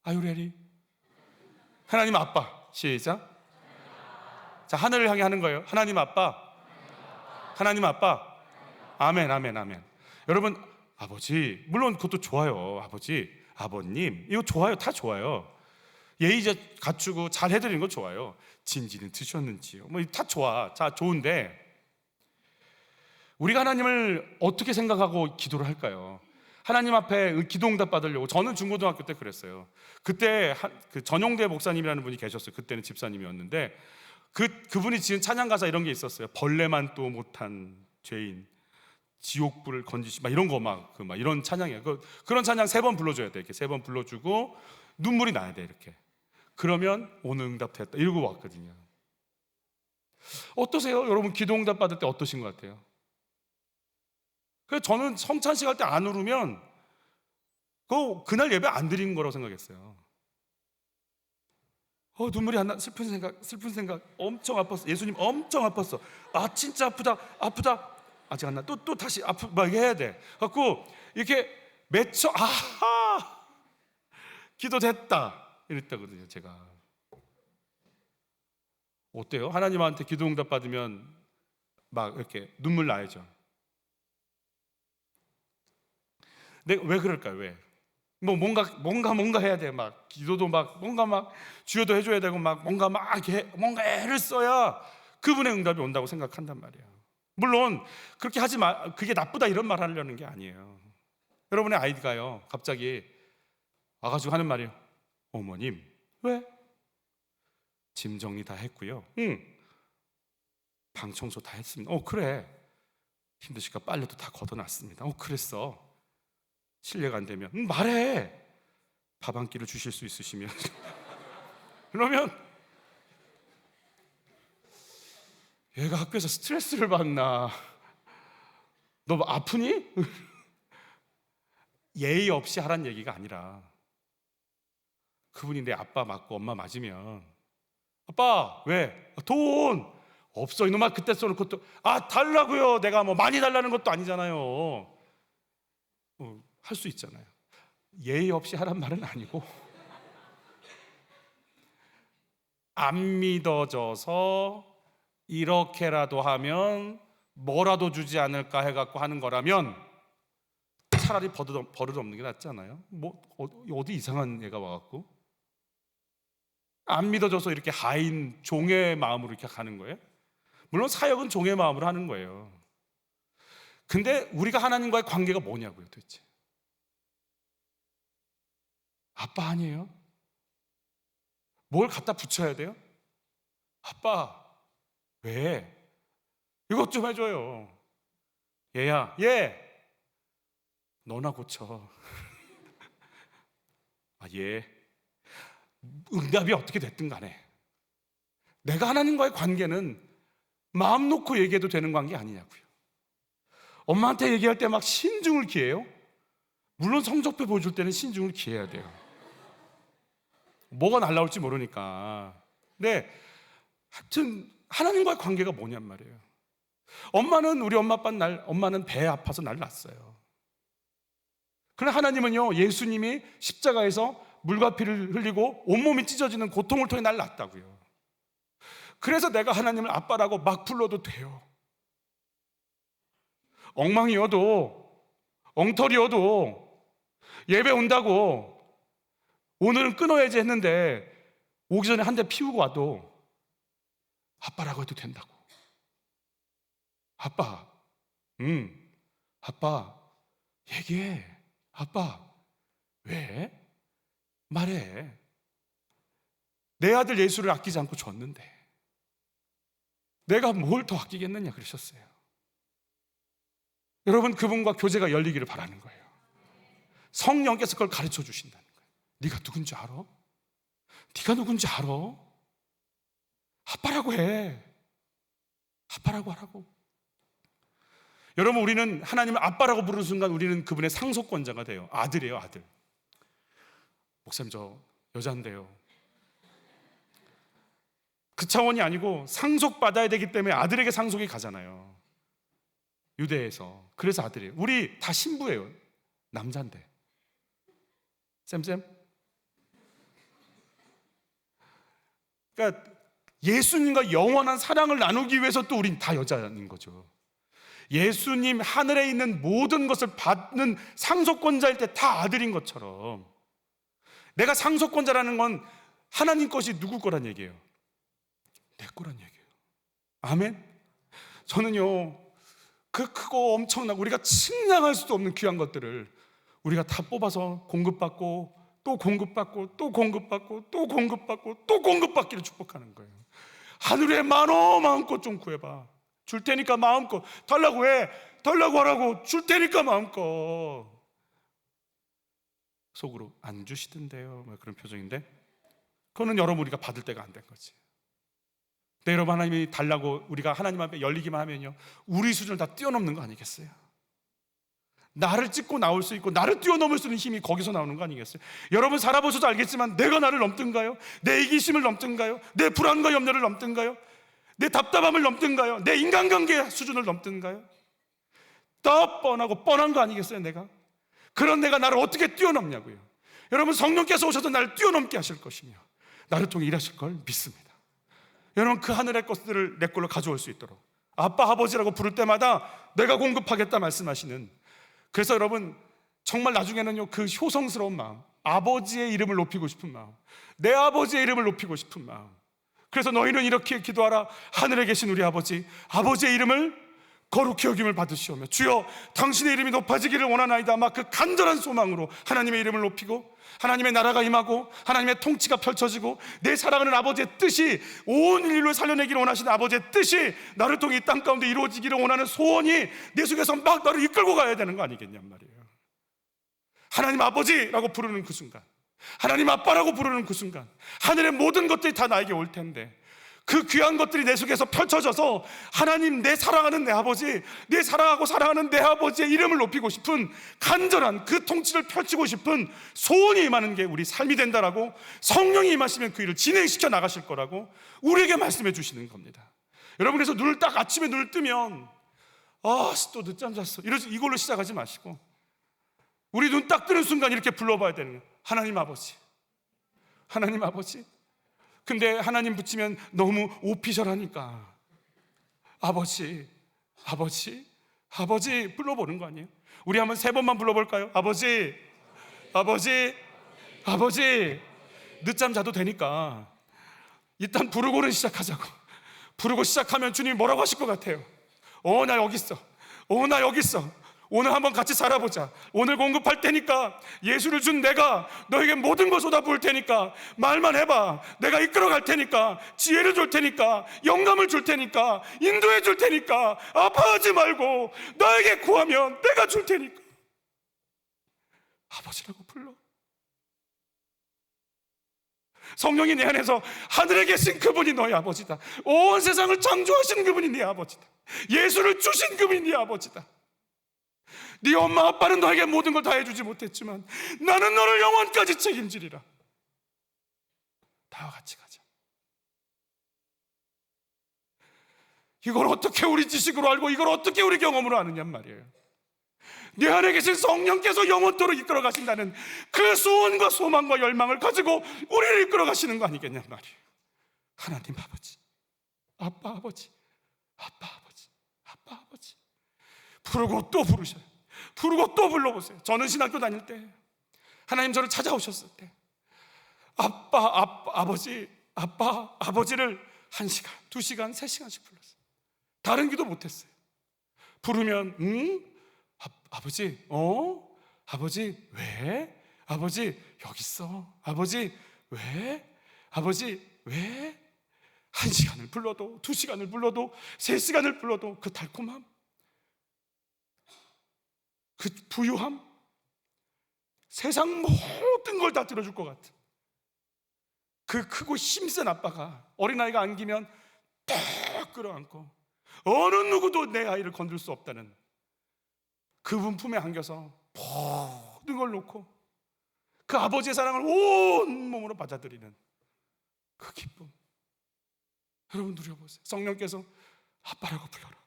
Are you ready? 하나님 아빠. 시작. 자, 하늘을 향해 하는 거예요. 하나님 아빠. 아멘. 여러분, 아버지, 물론 그것도 좋아요. 아버지, 아버님, 이거 좋아요. 다 좋아요. 예의제 갖추고 잘 해드리는 거 좋아요. 진지는 드셨는지요? 다 좋아. 자, 좋은데 우리가 하나님을 어떻게 생각하고 기도를 할까요? 하나님 앞에 기도응답 받으려고. 저는 중고등학교 때 그랬어요. 그때 그 전용대 목사님이라는 분이 계셨어요. 그때는 집사님이었는데 그분이 지은 찬양 가사 이런 게 있었어요. 벌레만 또 못한 죄인 지옥불을 건지시 이런 거 이런 찬양이에요. 그런 찬양 3번 불러줘야 돼. 이렇게 3번 불러주고 눈물이 나야 돼. 이렇게. 그러면 오늘 응답 됐다 이러고 왔거든요. 어떠세요? 여러분, 기도 응답 받을 때 어떠신 것 같아요? 그래서 저는 성찬식 할 때 안 울으면 그날 예배 안 드리는 거라고 생각했어요. 눈물이 안 나. 슬픈 생각 엄청 아팠어. 예수님 엄청 아팠어. 아, 진짜 아프다. 아직 안 나. 또 다시 막 해야 돼. 갖고 이렇게 맺혀. 아하, 기도됐다 이랬다거든요. 제가. 어때요? 하나님한테 기도 응답 받으면 막 이렇게 눈물 나야죠. 근데 왜 그럴까요? 왜? 뭔가 해야 돼. 막 기도도 뭔가 주여도 해줘야 되고 뭔가 애를 써야 그분의 응답이 온다고 생각한단 말이에요. 물론 그렇게 하지 마. 그게 나쁘다 이런 말 하려는 게 아니에요. 여러분의 아이가요, 갑자기 와가지고 하는 말이에요. 어머님, 왜? 짐 정리 다 했고요. 응. 방 청소 다 했습니다. 그래. 힘드시니까 빨래도 다 걷어놨습니다. 그랬어. 실례가 안 되면 말해. 밥 한 끼를 주실 수 있으시면. 그러면 얘가 학교에서 스트레스를 받나? 너 아프니? 예의 없이 하란 얘기가 아니라 그분이 내 아빠 맞고 엄마 맞으면 아빠 왜? 돈 없어 이놈아. 그때 써놓고 또 달라고요. 내가 많이 달라는 것도 아니잖아요. 할 수 있잖아요. 예의 없이 하란 말은 아니고 안 믿어져서 이렇게라도 하면 뭐라도 주지 않을까 해갖고 하는 거라면 차라리 버릇 없는 게 낫잖아요. 어디 이상한 애가 와갖고 안 믿어져서 이렇게 하인 종의 마음으로 이렇게 가는 거예요. 물론 사역은 종의 마음으로 하는 거예요. 근데 우리가 하나님과의 관계가 뭐냐고요, 도대체. 아빠 아니에요? 뭘 갖다 붙여야 돼요? 아빠 왜? 이것 좀 해줘요. 얘야, 너나 고쳐. 얘 응답이 어떻게 됐든 간에 내가 하나님과의 관계는 마음 놓고 얘기해도 되는 관계 아니냐고요. 엄마한테 얘기할 때 막 신중을 기해요. 물론 성적표 보여줄 때는 신중을 기해야 돼요. 뭐가 날라올지 모르니까. 근데 하여튼 하나님과의 관계가 뭐냔 말이에요. 우리 엄마 아빠는 엄마는 배에 아파서 날 낳았어요. 그러나 하나님은요, 예수님이 십자가에서 물과 피를 흘리고 온몸이 찢어지는 고통을 통해 날 낳았다고요. 그래서 내가 하나님을 아빠라고 막 불러도 돼요. 엉망이어도, 엉터리여도, 예배 온다고 오늘은 끊어야지 했는데 오기 전에 한 대 피우고 와도 아빠라고 해도 된다고. 아빠, 아빠, 얘기해. 아빠, 왜? 말해. 내 아들 예수를 아끼지 않고 줬는데 내가 뭘 더 아끼겠느냐 그러셨어요. 여러분, 그분과 교제가 열리기를 바라는 거예요. 성령께서 그걸 가르쳐 주신다는 거예요. 네가 누군지 알아? 네가 누군지 알아? 아빠라고 해. 아빠라고 하라고. 여러분, 우리는 하나님을 아빠라고 부르는 순간 우리는 그분의 상속권자가 돼요. 아들이에요, 아들. 목사님, 저 여자인데요. 그 차원이 아니고 상속받아야 되기 때문에 아들에게 상속이 가잖아요. 유대에서. 그래서 아들이에요. 우리 다 신부예요. 남자인데. 쌤? 그러니까 예수님과 영원한 사랑을 나누기 위해서 또 우린 다 여자인 거죠. 예수님 하늘에 있는 모든 것을 받는 상속권자일 때 다 아들인 것처럼 내가 상속권자라는 건 하나님 것이 누구 거란 얘기예요? 내 거란 얘기예요. 아멘? 저는요, 그 크고 엄청나고 우리가 측량할 수도 없는 귀한 것들을 우리가 다 뽑아서 공급받고 또 공급받고 또 공급받고 또 공급받고 또 공급받기를 축복하는 거예요. 하늘에 마음껏 좀 구해봐. 줄 테니까 마음껏. 달라고 해. 달라고 하라고. 줄 테니까 마음껏. 속으로 안 주시던데요, 뭐 그런 표정인데, 그거는 여러분 우리가 받을 때가 안 된 거지. 근데 여러분, 하나님이 달라고 우리가 하나님 앞에 열리기만 하면요, 우리 수준을 다 뛰어넘는 거 아니겠어요? 나를 찍고 나올 수 있고 나를 뛰어넘을 수 있는 힘이 거기서 나오는 거 아니겠어요? 여러분 살아보셔도 알겠지만 내가 나를 넘든가요? 내 이기심을 넘든가요? 내 불안과 염려를 넘든가요? 내 답답함을 넘든가요? 내 인간관계 수준을 넘든가요? 다 뻔하고 뻔한 거 아니겠어요, 내가? 그런 내가 나를 어떻게 뛰어넘냐고요. 여러분, 성령께서 오셔서 나를 뛰어넘게 하실 것이며 나를 통해 일하실 걸 믿습니다. 여러분, 그 하늘의 것들을 내 걸로 가져올 수 있도록 아빠, 아버지라고 부를 때마다 내가 공급하겠다 말씀하시는, 그래서 여러분 정말 나중에는요, 그 효성스러운 마음, 아버지의 이름을 높이고 싶은 마음, 내 아버지의 이름을 높이고 싶은 마음. 그래서 너희는 이렇게 기도하라. 하늘에 계신 우리 아버지, 아버지의 이름을 거룩히 여김을 받으시오며 주여 당신의 이름이 높아지기를 원하나이다. 막 그 간절한 소망으로 하나님의 이름을 높이고 하나님의 나라가 임하고 하나님의 통치가 펼쳐지고 내 사랑하는 아버지의 뜻이 온 인류를 살려내기를 원하시는 아버지의 뜻이 나를 통해 이 땅 가운데 이루어지기를 원하는 소원이 내 속에서 막 나를 이끌고 가야 되는 거 아니겠냔 말이에요. 하나님 아버지라고 부르는 그 순간, 하나님 아빠라고 부르는 그 순간 하늘의 모든 것들이 다 나에게 올 텐데, 그 귀한 것들이 내 속에서 펼쳐져서 하나님, 내 사랑하는 내 아버지, 내 사랑하고 사랑하는 내 아버지의 이름을 높이고 싶은 간절한 그 통치를 펼치고 싶은 소원이 임하는 게 우리 삶이 된다라고, 성령이 임하시면 그 일을 진행시켜 나가실 거라고 우리에게 말씀해 주시는 겁니다. 여러분, 그래서 눈을 딱 아침에 눈을 뜨면 또 늦잠 잤어 이걸로 시작하지 마시고 우리 눈 딱 뜨는 순간 이렇게 불러봐야 되는 거예요. 하나님 아버지, 하나님 아버지. 근데 하나님 붙이면 너무 오피셜하니까 아버지, 아버지, 아버지 불러보는 거 아니에요? 우리 한번 3번만 불러볼까요? 아버지, 아버지, 아버지. 늦잠 자도 되니까 일단 부르고는 시작하자고. 부르고 시작하면 주님이 뭐라고 하실 것 같아요? 나 여기 있어. 나 여기 있어. 오늘 한번 같이 살아보자. 오늘 공급할 테니까, 예수를 준 내가 너에게 모든 걸 쏟아부을 테니까 말만 해봐. 내가 이끌어갈 테니까, 지혜를 줄 테니까, 영감을 줄 테니까, 인도해 줄 테니까, 아파하지 말고 나에게 구하면 내가 줄 테니까. 아버지라고 불러. 성령이 내 안에서 하늘에 계신 그분이 너의 아버지다. 온 세상을 창조하신 그분이 네 아버지다. 예수를 주신 그분이 네 아버지다. 네 엄마 아빠는 너에게 모든 걸 다 해주지 못했지만 나는 너를 영원까지 책임지리라. 다와 같이 가자. 이걸 어떻게 우리 지식으로 알고 이걸 어떻게 우리 경험으로 아느냔 말이에요. 내 안에 계신 성령께서 영원토록 이끌어 가신다는 그 소원과 소망과 열망을 가지고 우리를 이끌어 가시는 거 아니겠냐 말이에요. 하나님 아버지, 아빠 아버지, 아빠 아버지, 아빠 아버지 부르고 또 부르셔요. 부르고 또 불러보세요. 저는 신학교 다닐 때 하나님 저를 찾아오셨을 때 아버지, 아빠 아버지를 1시간, 2시간, 3시간씩 불렀어요. 다른 기도 못했어요. 부르면 아버지, 아버지 왜? 아버지 여기 있어. 아버지 왜? 아버지 왜? 1시간을 불러도 2시간을 불러도 3시간을 불러도 그 달콤함, 그 부유함, 세상 모든 걸 다 들어줄 것 같은 그 크고 힘센 아빠가 어린아이가 안기면 딱 끌어안고 어느 누구도 내 아이를 건들 수 없다는 그분 품에 안겨서 모든 걸 놓고 그 아버지의 사랑을 온 몸으로 받아들이는 그 기쁨, 여러분 누려보세요. 성령께서 아빠라고 불러라.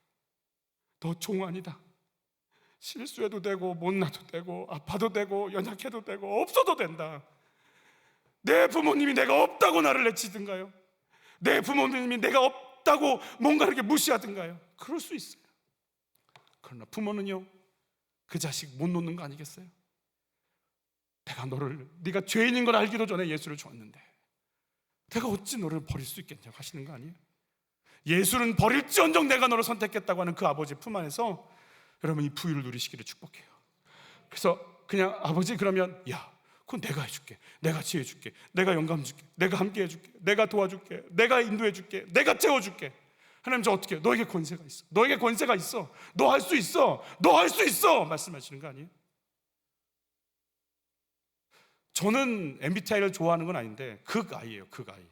너 종 아니다. 실수해도 되고 못나도 되고 아파도 되고 연약해도 되고 없어도 된다. 내 부모님이 내가 없다고 나를 내치든가요, 내 부모님이 내가 없다고 뭔가 이렇게 무시하든가요, 그럴 수 있어요. 그러나 부모는요, 그 자식 못 놓는 거 아니겠어요? 네가 죄인인 걸 알기도 전에 예수를 줬는데 내가 어찌 너를 버릴 수 있겠냐고 하시는 거 아니에요? 예수는 버릴지언정 내가 너를 선택했다고 하는 그 아버지 품 안에서 여러분 이 부유를 누리시기를 축복해요. 그래서 그냥 아버지 그러면 그건 내가 해줄게, 내가 지혜 줄게, 내가 영감 줄게, 내가 함께 해줄게, 내가 도와줄게, 내가 인도해 줄게, 내가 채워줄게. 하나님 저 어떻게 해요? 너에게 권세가 있어, 너에게 권세가 있어, 너 할 수 있어, 너 할 수 있어 말씀하시는 거 아니에요? 저는 MBTI를 좋아하는 건 아닌데 극아이예요. 극아이.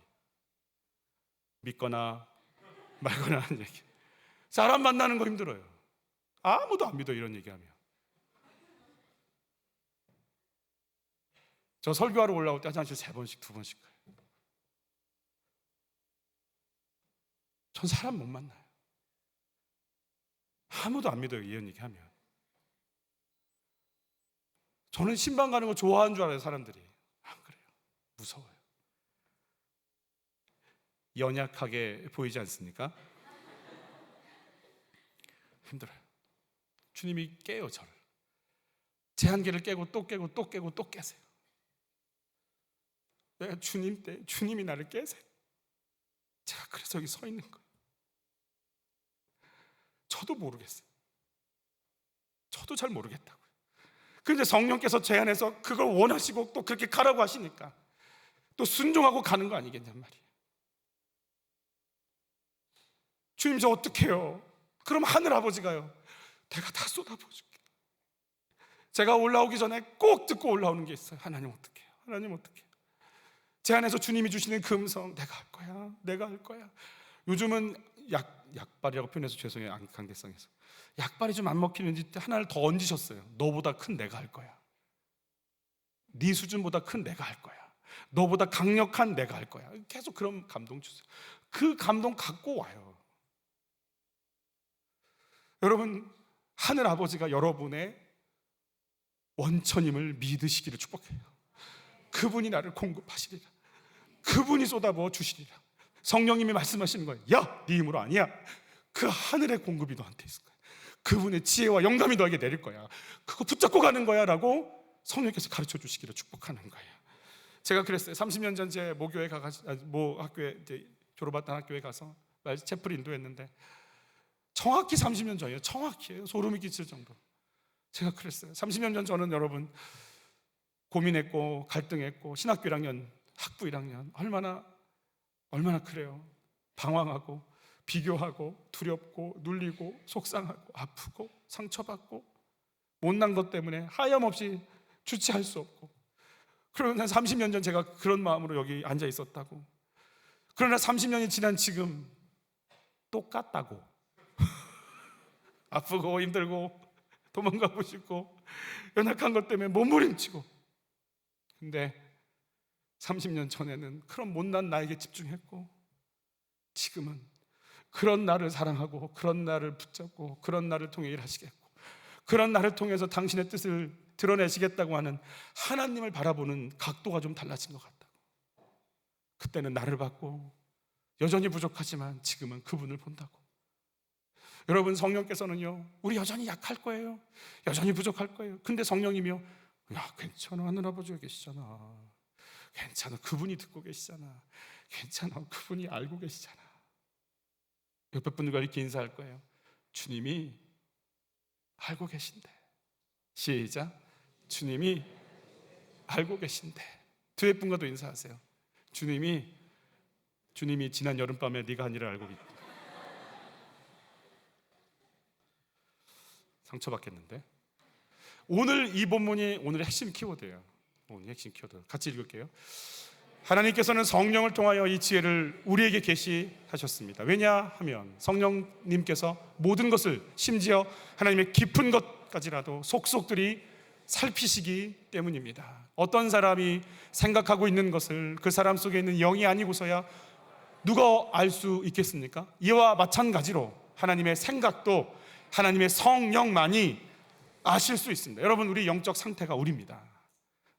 믿거나 말거나 하는 얘기. 사람 만나는 거 힘들어요. 아무도 안 믿어 이런 얘기하면. 저 설교하러 올라올 때 화장실 3번씩 2번씩 가요. 전 사람 못 만나요. 아무도 안 믿어요 이런 얘기하면. 저는 신방 가는 거 좋아하는 줄 알아요 사람들이. 안 그래요. 무서워요. 연약하게 보이지 않습니까? 힘들어요. 주님이 깨요 저를. 제 한계를 깨고 또 깨고 또 깨고 또 깨세요. 내가 주님 때 주님이 나를 깨세요. 제가 그래서 여기 서 있는 거예요. 저도 모르겠어요. 저도 잘 모르겠다고요. 그런데 성령께서 제 안에서 그걸 원하시고 또 그렇게 가라고 하시니까 또 순종하고 가는 거 아니겠냔 말이에요. 주님 저 어떡해요? 그럼 하늘 아버지가요, 내가 다 쏟아부어줄게. 제가 올라오기 전에 꼭 듣고 올라오는 게 있어요. 하나님 어떡해요? 하나님 어떡해요? 제 안에서 주님이 주시는 그 음성, 내가 할 거야, 내가 할 거야. 요즘은 약발이라고 표현해서 죄송해요. 강대성에서 약발이 좀 안 먹히는지 하나를 더 얹으셨어요. 너보다 큰 내가 할 거야. 네 수준보다 큰 내가 할 거야. 너보다 강력한 내가 할 거야. 계속 그런 감동 주세요. 그 감동 갖고 와요. 여러분 하늘 아버지가 여러분의 원천임을 믿으시기를 축복해요. 그분이 나를 공급하시리라. 그분이 쏟아부어 주시리라. 성령님이 말씀하시는 거예요. 네 힘으로 아니야. 그 하늘의 공급이 너한테 있을 거야. 그분의 지혜와 영감이 너에게 내릴 거야. 그거 붙잡고 가는 거야 라고 성령께서 가르쳐 주시기를 축복하는 거예요. 제가 그랬어요. 30년 전 제 모교회 모 학교에 이제 졸업했던 학교에 가서 채플 인도했는데 정확히 30년 전이에요. 정확히예요. 소름이 끼칠 정도. 제가 그랬어요. 30년 전 저는 여러분 고민했고 갈등했고 신학교 1학년, 학부 1학년 얼마나 그래요. 방황하고 비교하고 두렵고 눌리고 속상하고 아프고 상처받고 못난 것 때문에 하염없이 주체할 수 없고, 그러나 30년 전 제가 그런 마음으로 여기 앉아 있었다고. 그러나 30년이 지난 지금 똑같다고. 아프고 힘들고 도망가고 싶고 연약한 것 때문에 몸부림치고. 근데 30년 전에는 그런 못난 나에게 집중했고 지금은 그런 나를 사랑하고 그런 나를 붙잡고 그런 나를 통해 일하시겠고 그런 나를 통해서 당신의 뜻을 드러내시겠다고 하는 하나님을 바라보는 각도가 좀 달라진 것 같다고. 그때는 나를 봤고 여전히 부족하지만 지금은 그분을 본다고. 여러분, 성령께서는요, 우리 여전히 약할 거예요. 여전히 부족할 거예요. 근데 성령이며, 야, 괜찮아, 하늘아버지가 계시잖아. 괜찮아, 그분이 듣고 계시잖아. 괜찮아, 그분이 알고 계시잖아. 옆에 분들과 이렇게 인사할 거예요. 주님이 알고 계신데. 시작. 주님이 알고 계신데. 뒤에 분과도 인사하세요. 주님이 지난 여름밤에 네가 한 일을 알고 있다. 상처받겠는데? 오늘 이 본문이 오늘의 핵심 키워드예요. 오늘 핵심 키워드 같이 읽을게요. 하나님께서는 성령을 통하여 이 지혜를 우리에게 계시하셨습니다. 왜냐하면 성령님께서 모든 것을, 심지어 하나님의 깊은 것까지라도 속속들이 살피시기 때문입니다. 어떤 사람이 생각하고 있는 것을 그 사람 속에 있는 영이 아니고서야 누가 알 수 있겠습니까? 이와 마찬가지로 하나님의 생각도 하나님의 성령만이 아실 수 있습니다. 여러분, 우리 영적 상태가 우리입니다.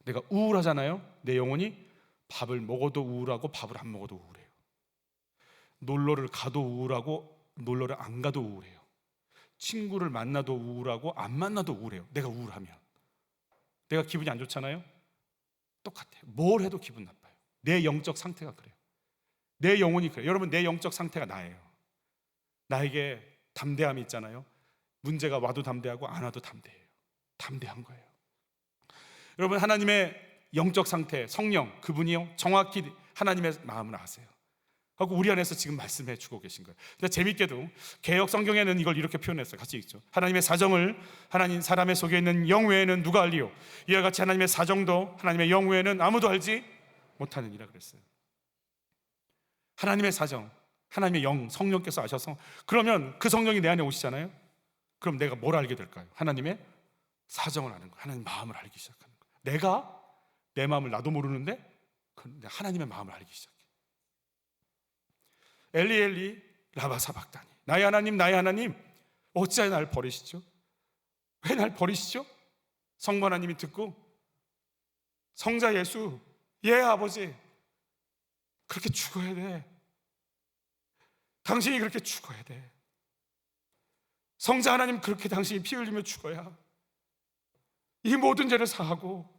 내가 우울하잖아요. 내 영혼이 밥을 먹어도 우울하고 밥을 안 먹어도 우울해요. 놀러를 가도 우울하고 놀러를 안 가도 우울해요. 친구를 만나도 우울하고 안 만나도 우울해요. 내가 우울하면. 내가 기분이 안 좋잖아요. 똑같아요. 뭘 해도 기분 나빠요. 내 영적 상태가 그래요. 내 영혼이 그래요. 여러분, 내 영적 상태가 나예요. 나에게 담대함이 있잖아요. 문제가 와도 담대하고 안 와도 담대해요. 담대한 거예요. 여러분, 하나님의 영적 상태, 성령, 그분이요, 정확히 하나님의 마음을 아세요. 하고 우리 안에서 지금 말씀해 주고 계신 거예요. 근데 재밌게도 개역 성경에는 이걸 이렇게 표현했어요. 같이 읽죠. 하나님의 사정을 하나님 사람의 속에 있는 영 외에는 누가 알리요? 이와 같이 하나님의 사정도 하나님의 영 외에는 아무도 알지 못하느니라 그랬어요. 하나님의 사정, 하나님의 영, 성령께서 아셔서, 그러면 그 성령이 내 안에 오시잖아요. 그럼 내가 뭘 알게 될까요? 하나님의 사정을 아는 거예요. 하나님 마음을 알기 시작하는 거예요. 내가 내 마음을 나도 모르는데 하나님의 마음을 알기 시작해요. 엘리 엘리 라마 사박다니, 나의 하나님 어찌하여 날 버리시죠? 왜 날 버리시죠? 성부 하나님이 듣고, 성자 예수, 예 아버지, 그렇게 죽어야 돼. 당신이 그렇게 죽어야 돼. 성자 하나님, 그렇게 당신이 피 흘리며 죽어야 이 모든 죄를 사하고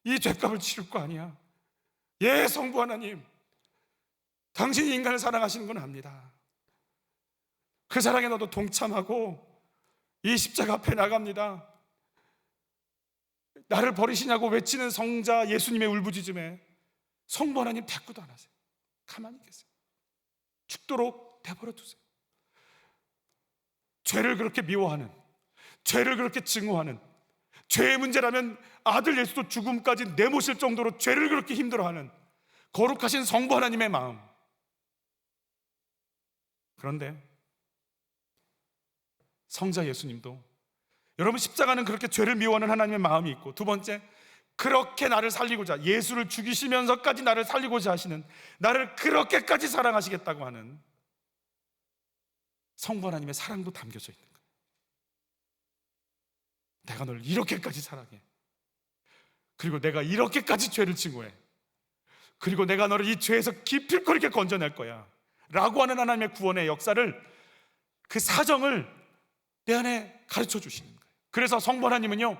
이 죄값을 치를 거 아니야. 예, 성부 하나님, 당신이 인간을 사랑하시는 건 압니다. 그 사랑에 너도 동참하고 이 십자가 앞에 나갑니다. 나를 버리시냐고 외치는 성자 예수님의 울부짖음에 성부 하나님 대꾸도 안 하세요. 가만히 계세요. 죽도록 내버려 두세요. 죄를 그렇게 미워하는, 죄를 그렇게 증오하는, 죄의 문제라면 아들 예수도 죽음까지 내모실 정도로 죄를 그렇게 힘들어하는 거룩하신 성부 하나님의 마음. 그런데 성자 예수님도, 여러분, 십자가는 그렇게 죄를 미워하는 하나님의 마음이 있고, 두 번째, 그렇게 나를 살리고자, 예수를 죽이시면서까지 나를 살리고자 하시는, 나를 그렇게까지 사랑하시겠다고 하는 성부 하나님의 사랑도 담겨져 있는 거예요. 내가 너를 이렇게까지 사랑해. 그리고 내가 이렇게까지 죄를 증오해. 그리고 내가 너를 이 죄에서 기필코 이렇게 건져낼 거야 라고 하는 하나님의 구원의 역사를, 그 사정을 내 안에 가르쳐 주시는 거예요. 그래서 성부 하나님은요,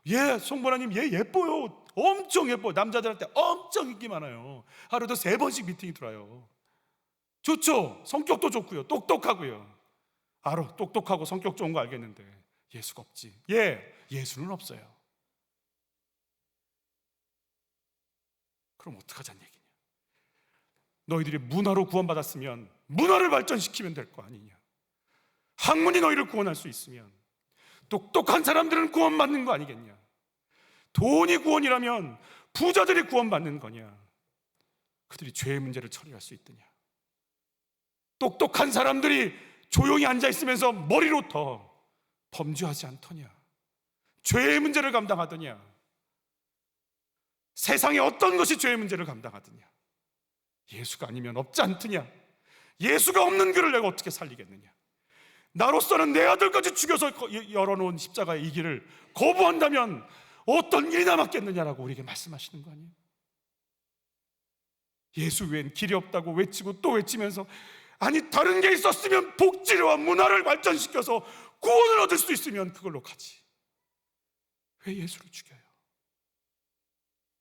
예, 성부 하나님, 예, 예뻐요. 엄청 예뻐요. 남자들한테 엄청 인기 많아요. 하루도 3번씩 미팅이 들어요. 좋죠. 성격도 좋고요, 똑똑하고요. 알아, 똑똑하고 성격 좋은 거 알겠는데 예수가 없지. 예, 예수는 없어요. 그럼 어떡하자는 얘기냐? 너희들이 문화로 구원받았으면 문화를 발전시키면 될 거 아니냐? 학문이 너희를 구원할 수 있으면 똑똑한 사람들은 구원받는 거 아니겠냐? 돈이 구원이라면 부자들이 구원받는 거냐? 그들이 죄의 문제를 처리할 수 있더냐? 똑똑한 사람들이 조용히 앉아있으면서 머리로 더 범죄하지 않더냐? 죄의 문제를 감당하더냐? 세상에 어떤 것이 죄의 문제를 감당하더냐? 예수가 아니면 없지 않더냐? 예수가 없는 교를 내가 어떻게 살리겠느냐? 나로서는 내 아들까지 죽여서 열어놓은 십자가의 이 길을 거부한다면 어떤 일이 남았겠느냐라고 우리에게 말씀하시는 거 아니에요? 예수 외엔 길이 없다고 외치고 또 외치면서, 아니 다른 게 있었으면 복지와 문화를 발전시켜서 구원을 얻을 수 있으면 그걸로 가지, 왜 예수를 죽여요?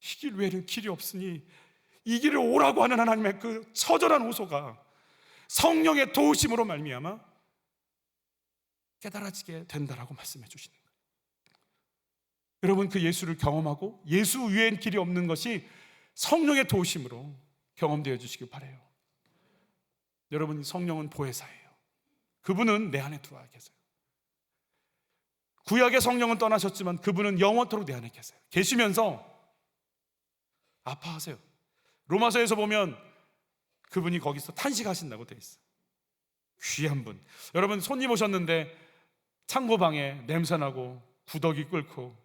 이 길 외에는 길이 없으니 이 길을 오라고 하는 하나님의 그 처절한 호소가 성령의 도우심으로 말미암아 깨달아지게 된다라고 말씀해 주시는 거예요. 여러분, 그 예수를 경험하고 예수 위엔 길이 없는 것이 성령의 도우심으로 경험되어 주시길 바라요. 여러분, 성령은 보혜사예요. 그분은 내 안에 들어와 계세요. 구약의 성령은 떠나셨지만 그분은 영원토록 내 안에 계세요. 계시면서 아파하세요. 로마서에서 보면 그분이 거기서 탄식하신다고 되어 있어요. 귀한 분. 여러분, 손님 오셨는데 창고방에 냄새나고 구더기 끓고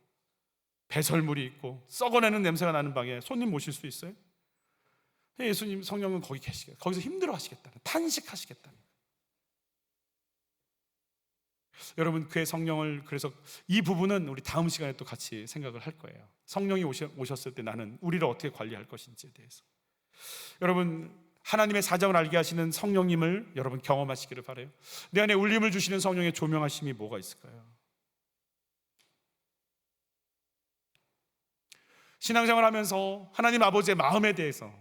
배설물이 있고 썩어내는 냄새가 나는 방에 손님 모실 수 있어요? 예수님, 성령은 거기 계시겠다. 거기서 힘들어 하시겠다는, 탄식하시겠다는. 여러분, 그의 성령을, 그래서 이 부분은 우리 다음 시간에 또 같이 생각을 할 거예요. 성령이 오셨을 때 나는 우리를 어떻게 관리할 것인지에 대해서. 여러분, 하나님의 사정을 알게 하시는 성령님을 여러분 경험하시기를 바라요. 내 안에 울림을 주시는 성령의 조명하심이 뭐가 있을까요? 신앙생활 하면서 하나님 아버지의 마음에 대해서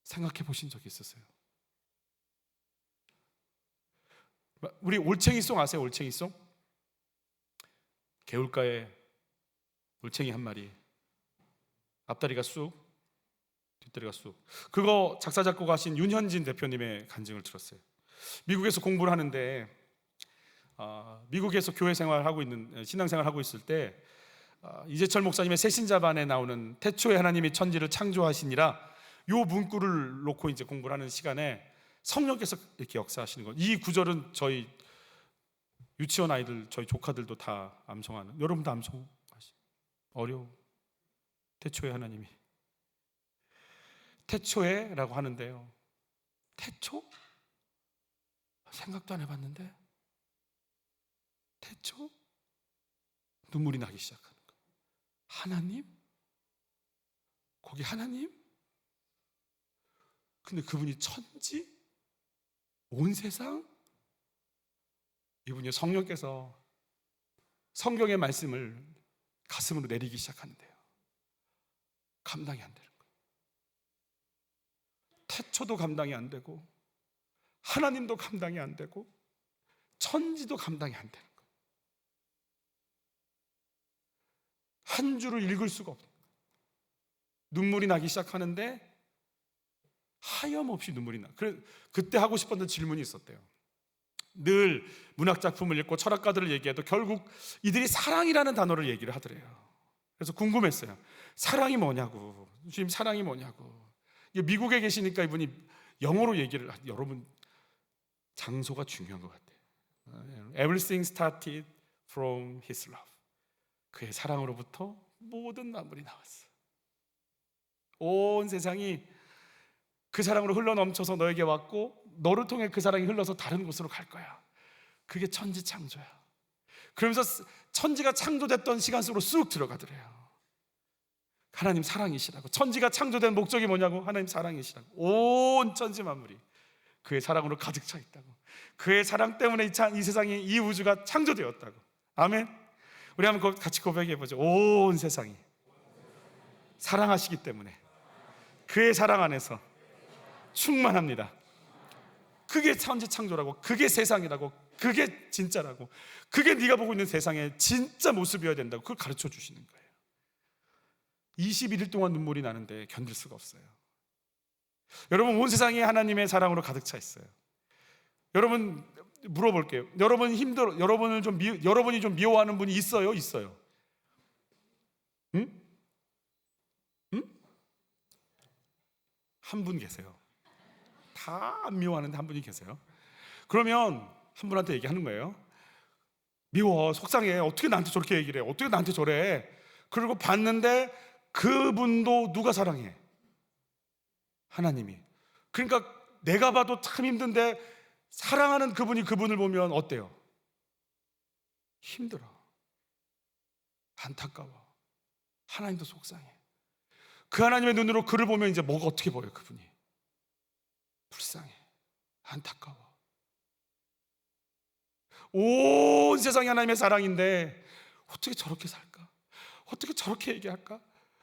생각해 보신 적이 있으세요? 우리 올챙이송 아세요? 올챙이송? 개울가에 올챙이 한 마리, 앞다리가 쑥, 뒷다리가 쑥. 그거 작사 작곡하신 윤현진 대표님의 간증을 들었어요. 미국에서 공부를 하는데 미국에서 교회 생활하고 있는, 신앙생활 하고 있을 때 이재철 목사님의 새신자반에 나오는 태초에 하나님이 천지를 창조하시니라, 요 문구를 놓고 이제 공부를 하는 시간에 성령께서 이렇게 역사하시는 것. 이 구절은 저희 유치원 아이들, 저희 조카들도 다 암송하는, 여러분도 암송하시. 어려워. 태초에 하나님이, 태초에라고 하는데요, 태초? 생각도 안 해봤는데 태초? 눈물이 나기 시작하는 거예요. 하나님? 거기 하나님? 근데 그분이 천지? 온 세상? 이분이 성령께서 성경의 말씀을 가슴으로 내리기 시작하는데요, 감당이 안 되는 거예요. 태초도 감당이 안 되고 하나님도 감당이 안 되고 천지도 감당이 안 되는 거예요. 한 줄을 읽을 수가 없는 거예요. 눈물이 나기 시작하는데 하염없이 눈물이 나. 그때 하고 싶었던 질문이 있었대요. 늘 문학작품을 읽고 철학가들을 얘기해도 결국 이들이 사랑이라는 단어를 얘기를 하더래요. 그래서 궁금했어요. 사랑이 뭐냐고. 주님, 사랑이 뭐냐고. 미국에 계시니까 이분이 영어로 얘기를, 여러분 장소가 중요한 것 같아요. Everything started from His love. 그의 사랑으로부터 모든 만물이 나왔어. 온 세상이 그 사랑으로 흘러 넘쳐서 너에게 왔고, 너를 통해 그 사랑이 흘러서 다른 곳으로 갈 거야. 그게 천지 창조야. 그러면서 천지가 창조됐던 시간 속으로 쑥 들어가더래요. 하나님 사랑이시라고. 천지가 창조된 목적이 뭐냐고? 하나님 사랑이시라고. 온 천지 만물이 그의 사랑으로 가득 차 있다고. 그의 사랑 때문에 이 세상이, 이 우주가 창조되었다고. 아멘. 우리 한번 같이 고백해 보죠. 온 세상이 사랑하시기 때문에 그의 사랑 안에서 충만합니다. 그게 천지 창조라고, 그게 세상이라고, 그게 진짜라고, 그게 네가 보고 있는 세상의 진짜 모습이어야 된다고, 그걸 가르쳐 주시는 거예요. 21일 동안 눈물이 나는데 견딜 수가 없어요. 여러분, 온 세상이 하나님의 사랑으로 가득 차 있어요. 여러분, 물어볼게요. 여러분이 좀 미워하는 분이 있어요? 있어요? 응? 한 분 계세요. 다 안 미워하는데 한 분이 계세요. 그러면 한 분한테 얘기하는 거예요. 미워, 속상해, 어떻게 나한테 저렇게 얘기를 해, 어떻게 나한테 저래. 그리고 봤는데 그분도 누가 사랑해? 하나님이. 그러니까 내가 봐도 참 힘든데 사랑하는 그분이 그분을 보면 어때요? 힘들어, 안타까워, 하나님도 속상해. 그 하나님의 눈으로 그를 보면 이제 뭐가 어떻게 보여요? 그분이 불쌍해, 안타까워. 온 세상이 하나님의 사랑인데 어떻게 저렇게 살까? 어떻게 저렇게 얘기할까?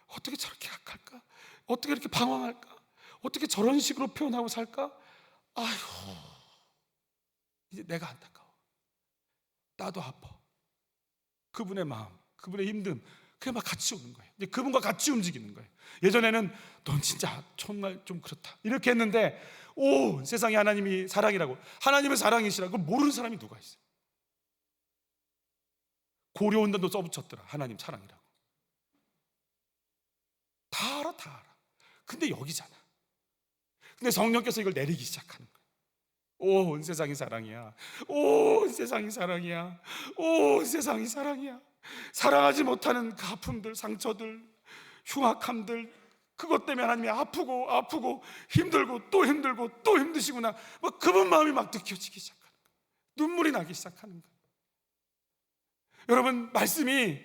어떻게 저렇게 할까? 어떻게 이렇게 방황할까? 어떻게 저런 식으로 표현하고 살까? 아휴, 이제 내가 안타까워. 나도 아파. 그분의 마음, 그분의 힘듦, 그게 막 같이 오는 거예요. 이제 그분과 같이 움직이는 거예요. 예전에는 넌 진짜 정말 좀 그렇다 이렇게 했는데, 오, 세상에 하나님이 사랑이라고, 하나님의 사랑이시라고 모르는 사람이 누가 있어요? 고려온단도 써붙였더라, 하나님 사랑이라고. 다 알아, 다 알아. 근데 여기잖아. 근데 성령께서 이걸 내리기 시작하는 거예요. 온 세상이 사랑이야. 온 세상이 사랑이야. 온 세상이 사랑이야. 사랑하지 못하는 그 아픔들, 상처들, 흉악함들, 그것 때문에 하나님이 아프고 아프고 힘들고 또 힘들고 또 힘드시구나, 막 그분 마음이 막 느껴지기 시작하는 거예요. 눈물이 나기 시작하는 거예요. 여러분, 말씀이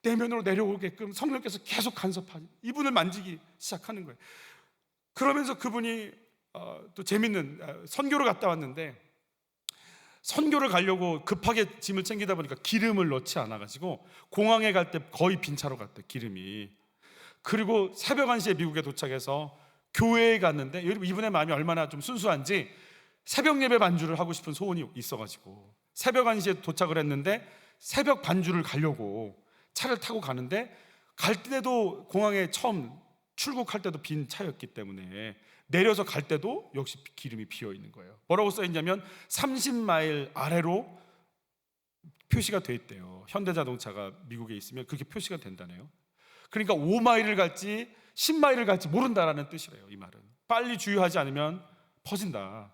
내면으로 내려오게끔 성령께서 계속 간섭하니 이분을 만지기 시작하는 거예요. 그러면서 그분이 또 재밌는, 선교를 갔다 왔는데, 선교를 가려고 급하게 짐을 챙기다 보니까 기름을 넣지 않아가지고 공항에 갈 때 거의 빈 차로 갔대, 기름이. 그리고 새벽 1시에 미국에 도착해서 교회에 갔는데, 여러분 이분의 마음이 얼마나 좀 순수한지 새벽 예배 반주를 하고 싶은 소원이 있어가지고 새벽 1시에 도착을 했는데, 새벽 반주를 가려고 차를 타고 가는데, 갈 때도 공항에 처음 출국할 때도 빈 차였기 때문에 내려서 갈 때도 역시 기름이 비어 있는 거예요. 뭐라고 써 있냐면 30마일 아래로 표시가 돼 있대요. 현대자동차가 미국에 있으면 그렇게 표시가 된다네요. 그러니까 5마일을 갈지 10마일을 갈지 모른다라는 뜻이래요. 이 말은 빨리 주유하지 않으면 퍼진다.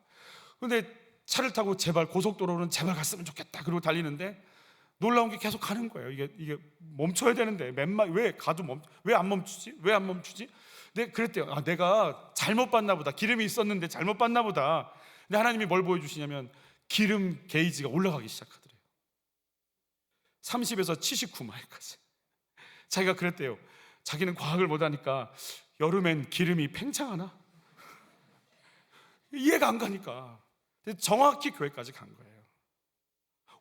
그런데 차를 타고 제발 고속도로는 제발 갔으면 좋겠다 그러고 달리는데, 놀라운 게 계속 가는 거예요. 이게 멈춰야 되는데 왜 가도 왜 안 멈추지? 왜 안 멈추지? 근데 그랬대요. 내가 잘못 봤나 보다. 기름이 있었는데 잘못 봤나 보다. 근데 하나님이 뭘 보여주시냐면 기름 게이지가 올라가기 시작하더래요. 30에서 79마일까지. 자기가 그랬대요. 자기는 과학을 못하니까 여름엔 기름이 팽창하나? 이해가 안 가니까 정확히 교회까지 간 거예요.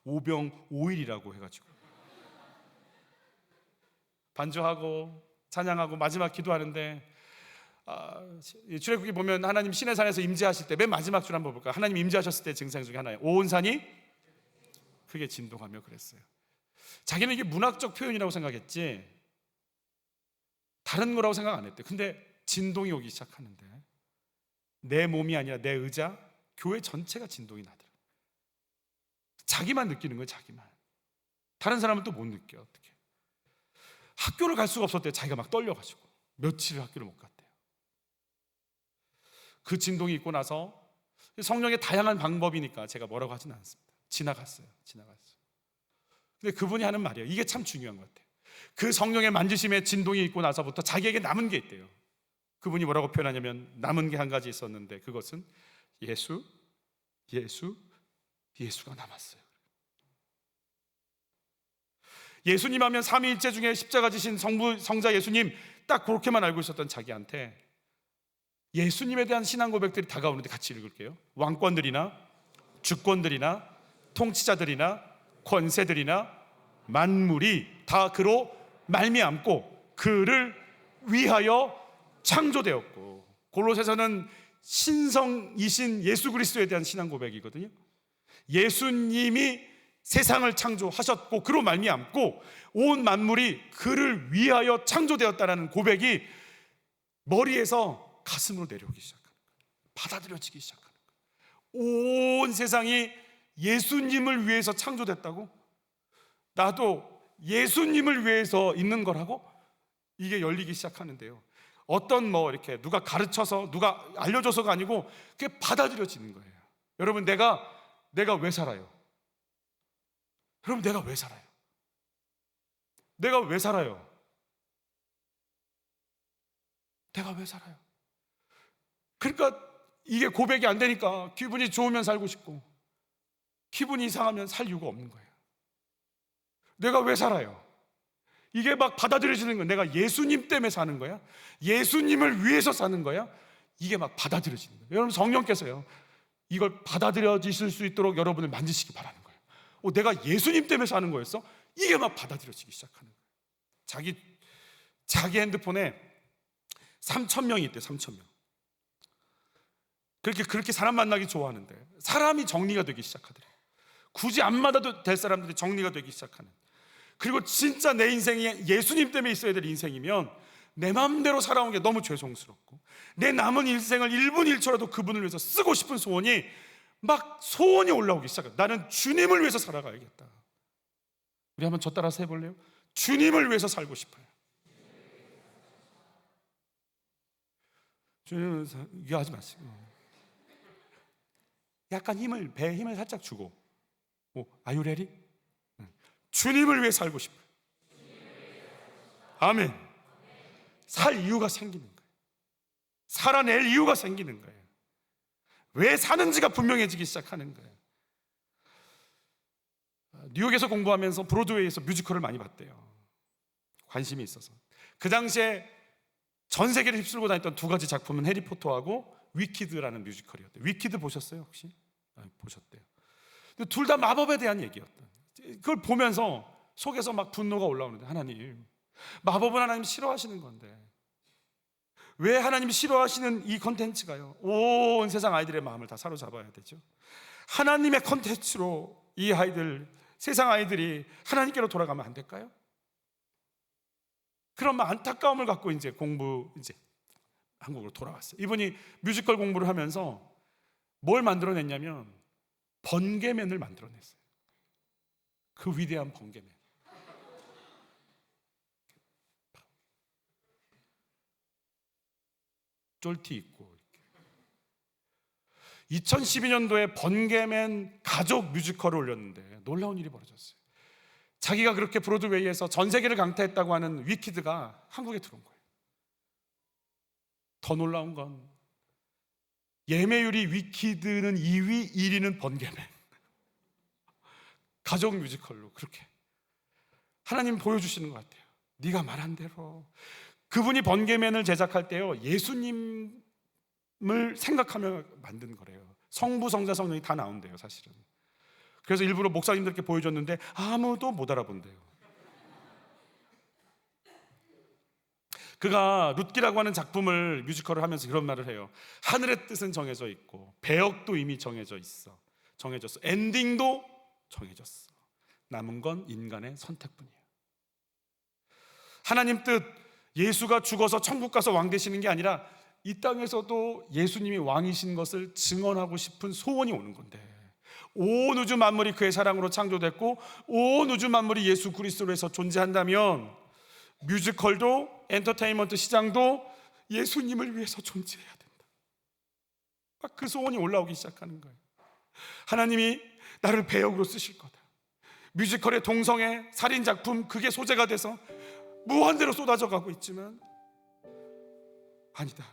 오병 5일이라고 해가지고 반주하고 찬양하고 마지막 기도하는데, 출애굽기 보면 하나님 시내 산에서 임재하실 때 맨 마지막 줄 한번 볼까요? 하나님 임재하셨을 때 증상 중에 하나예요. 온 산이 크게 진동하며 그랬어요. 자기는 이게 문학적 표현이라고 생각했지 다른 거라고 생각 안 했대. 근데 진동이 오기 시작하는데 내 몸이 아니라 내 의자, 교회 전체가 진동이 나더라고요. 자기만 느끼는 거예요. 자기만. 다른 사람은 또 못 느껴. 어떻게 학교를 갈 수가 없었대요. 자기가 막 떨려가지고 며칠을 학교를 못 갔대요. 그 진동이 있고 나서 성령의 다양한 방법이니까 제가 뭐라고 하지는 않습니다. 지나갔어요. 근데 그분이 하는 말이에요. 이게 참 중요한 것 같아요. 그 성령의 만지심의 진동이 있고 나서부터 자기에게 남은 게 있대요. 그분이 뭐라고 표현하냐면 남은 게 한 가지 있었는데 그것은 예수가 남았어요. 예수님 하면 삼위일체 중에 십자가 지신 성자 예수님, 딱 그렇게만 알고 있었던 자기한테 예수님에 대한 신앙 고백들이 다가오는데 같이 읽을게요. 왕권들이나 주권들이나 통치자들이나 권세들이나 만물이 다 그로 말미암고 그를 위하여 창조되었고. 골로새서는 신성이신 예수 그리스도에 대한 신앙 고백이거든요. 예수님이 세상을 창조하셨고 그로 말미암고 온 만물이 그를 위하여 창조되었다라는 고백이 머리에서 가슴으로 내려오기 시작하는 거예요. 받아들여지기 시작하는 거예요. 온 세상이 예수님을 위해서 창조됐다고? 나도 예수님을 위해서 있는 거라고? 이게 열리기 시작하는데요. 어떤 이렇게 누가 가르쳐서 누가 알려줘서가 아니고 그게 받아들여지는 거예요. 여러분, 내가 왜 살아요? 여러분, 내가 왜 살아요? 내가 왜 살아요? 내가 왜 살아요? 그러니까 이게 고백이 안 되니까 기분이 좋으면 살고 싶고 기분이 이상하면 살 이유가 없는 거예요. 내가 왜 살아요? 이게 막 받아들여지는 거예요. 내가 예수님 때문에 사는 거야? 예수님을 위해서 사는 거야? 이게 막 받아들여지는 거예요. 여러분, 성령께서요, 이걸 받아들여지실 수 있도록 여러분을 만지시기 바라는 거예요. 내가 예수님 때문에 사는 거였어? 이게 막 받아들여지기 시작하는 거예요. 자기 핸드폰에 3,000명이 있대요. 3,000명. 그렇게 사람 만나기 좋아하는데 사람이 정리가 되기 시작하더래요. 굳이 안 만나도 될 사람들이 정리가 되기 시작하는. 그리고 진짜 내 인생이 예수님 때문에 있어야 될 인생이면 내 마음대로 살아온 게 너무 죄송스럽고 내 남은 인생을 1분 1초라도 그분을 위해서 쓰고 싶은 소원이 올라오기 시작해요. 나는 주님을 위해서 살아가야겠다. 우리 한번 저 따라서 해볼래요? 주님을 위해서 살고 싶어요. 주님을 이거 하지 마시고 약간 배에 힘을 살짝 주고 Are you ready? 주님을 위해 살고 싶어요. 아멘. 살 이유가 생기는 거예요. 살아낼 이유가 생기는 거예요. 왜 사는지가 분명해지기 시작하는 거예요. 뉴욕에서 공부하면서 브로드웨이에서 뮤지컬을 많이 봤대요. 관심이 있어서. 그 당시에 전 세계를 휩쓸고 다녔던 두 가지 작품은 해리포터하고 위키드라는 뮤지컬이었대요. 위키드 보셨어요 혹시? 보셨대요. 둘 다 마법에 대한 얘기였다. 그걸 보면서 속에서 막 분노가 올라오는데, 하나님, 마법은 하나님 싫어하시는 건데 왜 하나님이 싫어하시는 이 컨텐츠가요 온 세상 아이들의 마음을 다 사로잡아야 되죠? 하나님의 컨텐츠로 이 아이들, 세상 아이들이 하나님께로 돌아가면 안 될까요? 그런 안타까움을 갖고 이제 한국으로 돌아왔어요. 이분이 뮤지컬 공부를 하면서 뭘 만들어냈냐면 번개맨을 만들어냈어요. 그 위대한 번개맨. 쫄티 있고. 2012년도에 번개맨 가족 뮤지컬을 올렸는데 놀라운 일이 벌어졌어요. 자기가 그렇게 브로드웨이에서 전 세계를 강타했다고 하는 위키드가 한국에 들어온 거예요. 더 놀라운 건 예매율이 위키드는 2위, 1위는 번개맨. 가족 뮤지컬로 그렇게 하나님 보여주시는 것 같아요. 네가 말한 대로. 그분이 번개맨을 제작할 때요 예수님을 생각하며 만든 거래요. 성부, 성자, 성령이 다 나온대요 사실은. 그래서 일부러 목사님들께 보여줬는데 아무도 못 알아본대요. 그가 룻기라고 하는 작품을 뮤지컬을 하면서 그런 말을 해요. 하늘의 뜻은 정해져 있고 배역도 이미 정해졌어. 엔딩도 정해졌어. 남은 건 인간의 선택뿐이에요. 하나님 뜻, 예수가 죽어서 천국 가서 왕 되시는 게 아니라 이 땅에서도 예수님이 왕이신 것을 증언하고 싶은 소원이 오는 건데, 온 우주 만물이 그의 사랑으로 창조됐고 온 우주 만물이 예수 그리스도에서 존재한다면 뮤지컬도 엔터테인먼트 시장도 예수님을 위해서 존재해야 된다. 막 그 소원이 올라오기 시작하는 거예요. 하나님이 나를 배역으로 쓰실 거다. 뮤지컬의 동성애, 살인작품, 그게 소재가 돼서 무한대로 쏟아져 가고 있지만 아니다.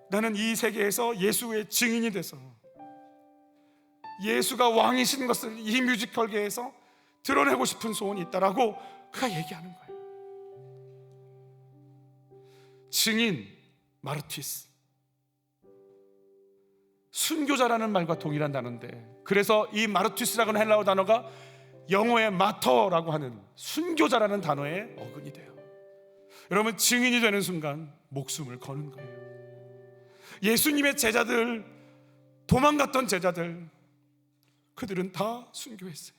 나는 이 세계에서 예수의 증인이 돼서 예수가 왕이신 것을 이 뮤지컬계에서 드러내고 싶은 소원이 있다라고 그가 얘기하는 거예요. 증인, 마르티스. 순교자라는 말과 동일한 단어인데, 그래서 이 마르티스라는 헬라어 단어가 영어의 마터라고 하는 순교자라는 단어의 어근이 돼요. 여러분, 증인이 되는 순간 목숨을 거는 거예요. 예수님의 제자들, 도망갔던 제자들, 그들은 다 순교했어요.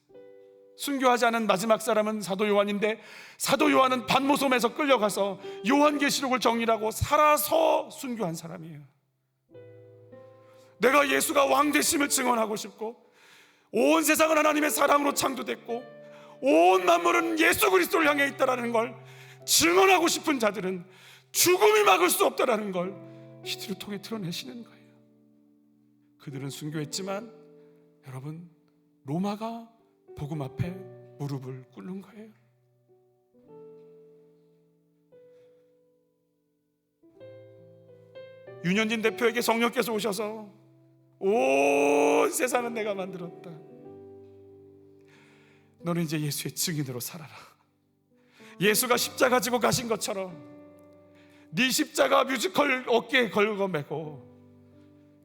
순교하지 않은 마지막 사람은 사도 요한인데, 사도 요한은 반모섬에서 끌려가서 요한계시록을 정리하고 살아서 순교한 사람이에요. 내가 예수가 왕 되심을 증언하고 싶고, 온 세상은 하나님의 사랑으로 창조됐고 온 만물은 예수 그리스도를 향해 있다라는 걸 증언하고 싶은 자들은 죽음이 막을 수 없다라는 걸 이들을 통해 드러내시는 거예요. 그들은 순교했지만 여러분, 로마가 복음 앞에 무릎을 꿇는 거예요. 윤현진 대표에게 성령께서 오셔서 온 세상은 내가 만들었다, 너는 이제 예수의 증인으로 살아라. 예수가 십자가 지고 가신 것처럼 네 십자가 뮤지컬 어깨에 걸고 매고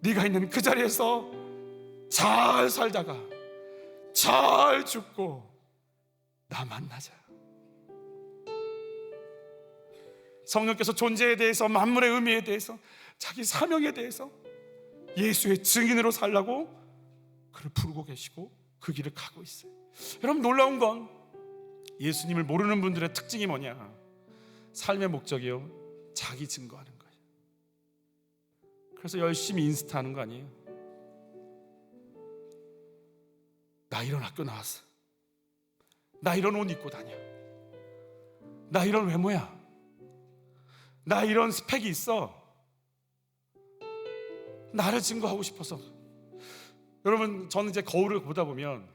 네가 있는 그 자리에서 잘 살다가 잘 죽고 나 만나자. 성령께서 존재에 대해서, 만물의 의미에 대해서, 자기 사명에 대해서 예수의 증인으로 살라고 그를 부르고 계시고 그 길을 가고 있어요. 여러분, 놀라운 건 예수님을 모르는 분들의 특징이 뭐냐? 삶의 목적이요, 자기 증거하는 거예요. 그래서 열심히 인스타하는 거 아니에요? 나 이런 학교 나왔어, 나 이런 옷 입고 다녀, 나 이런 외모야, 나 이런 스펙이 있어, 나를 증거하고 싶어서. 여러분, 저는 이제 거울을 보다 보면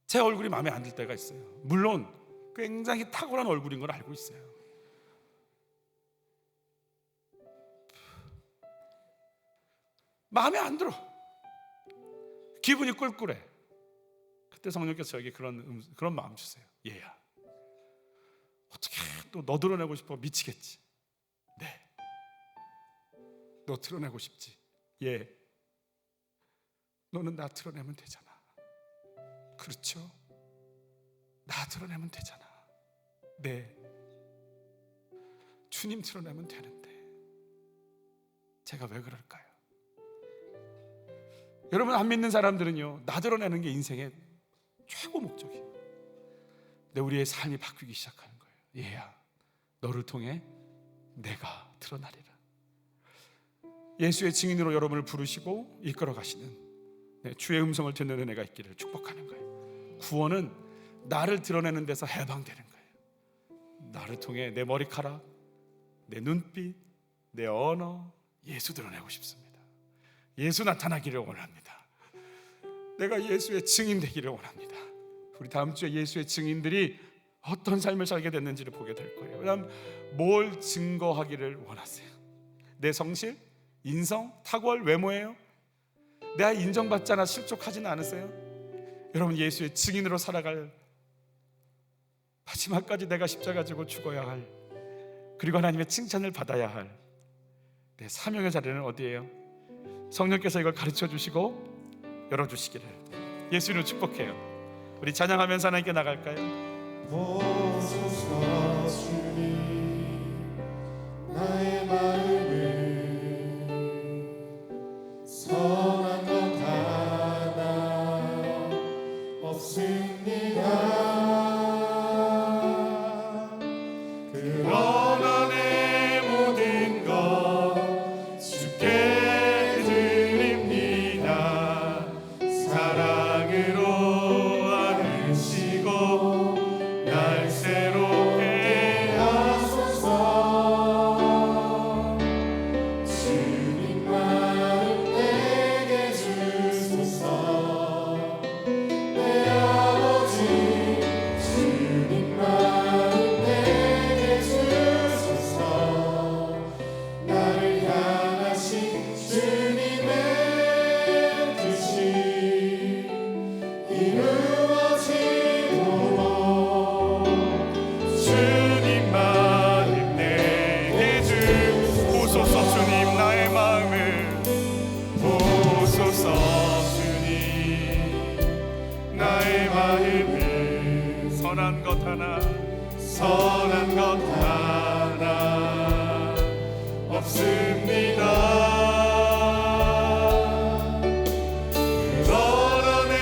제 얼굴이 마음에 안 들 때가 있어요. 물론 굉장히 탁월한 얼굴인 걸 알고 있어요. 마음에 안 들어, 기분이 꿀꿀해. 그때 성령께서 저에게 그런 마음 주세요. 얘야, 어떻게 또 너 드러내고 싶어 미치겠지. 네, 너 드러내고 싶지. 예, 너는 나 드러내면 되잖아. 그렇죠, 나 드러내면 되잖아. 네, 주님 드러내면 되는데 제가 왜 그럴까요? 여러분, 안 믿는 사람들은요, 나 드러내는 게 인생의 최고 목적이에요. 근데 우리의 삶이 바뀌기 시작하는 거예요. 얘야, 너를 통해 내가 드러나리라. 예수의 증인으로 여러분을 부르시고 이끌어 가시는 주의 음성을 듣는 은혜가 있기를 축복하는 거예요. 구원은 나를 드러내는 데서 해방되는 거예요. 나를 통해 내 머리카락, 내 눈빛, 내 언어, 예수 드러내고 싶습니다. 예수 나타나기를 원합니다. 내가 예수의 증인 되기를 원합니다. 우리 다음 주에 예수의 증인들이 어떤 삶을 살게 됐는지를 보게 될 거예요. 그다음 뭘 증거하기를 원하세요? 내 성실, 인성, 탁월, 외모예요? 내가 인정받잖아 실족하지는 않으세요? 여러분, 예수의 증인으로 살아갈, 마지막까지 내가 십자가 지고 죽어야 할, 그리고 하나님의 칭찬을 받아야 할 내 사명의 자리는 어디예요? 성령께서 이걸 가르쳐 주시고 열어주시기를 예수님을 축복해요. 우리 찬양하면서 하나님께 나갈까요?
오소서 주님, 나의 마음을 선한 것 하나 없습니다. 그러나 내 모든 것 주께 드립니다. 사랑으로 안으시고 날 새롭게 하소서. 주님 마음 내게 주소서. 내 아버지 주님 마음 내게 주소서. 나를 향하신 주님의 뜻이 이루어지도록 주님 마음 내게 주소서. 주님 나의 마음을 보소서. 주님 나의 마음을 선한 것 하나 없습니다. 그러나 내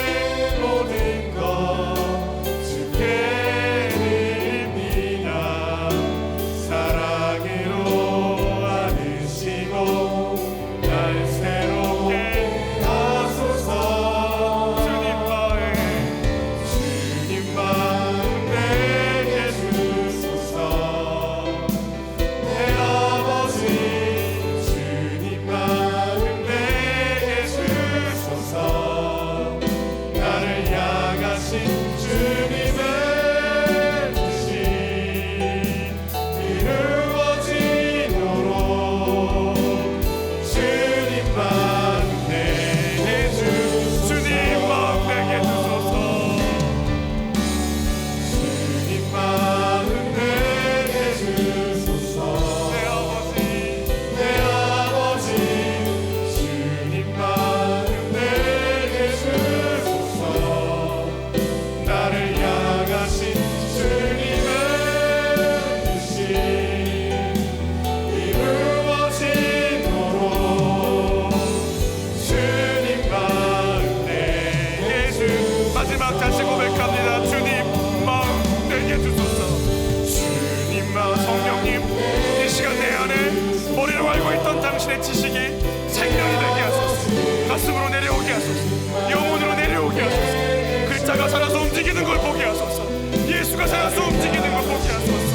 모든 것 주께 드립니다. 사랑으로 안으시고 날 새롭게 하소서. 주님 마음 내게 주소서. 내 아버지 주님 마음
당신의 지식이 생명이 되게 하소서. 가슴으로 내려오게 하소서. 영혼으로 내려오게 하소서. 글자가 살아서 움직이는 걸 보게 하소서. 예수가 살아서 움직이는 걸 보게 하소서.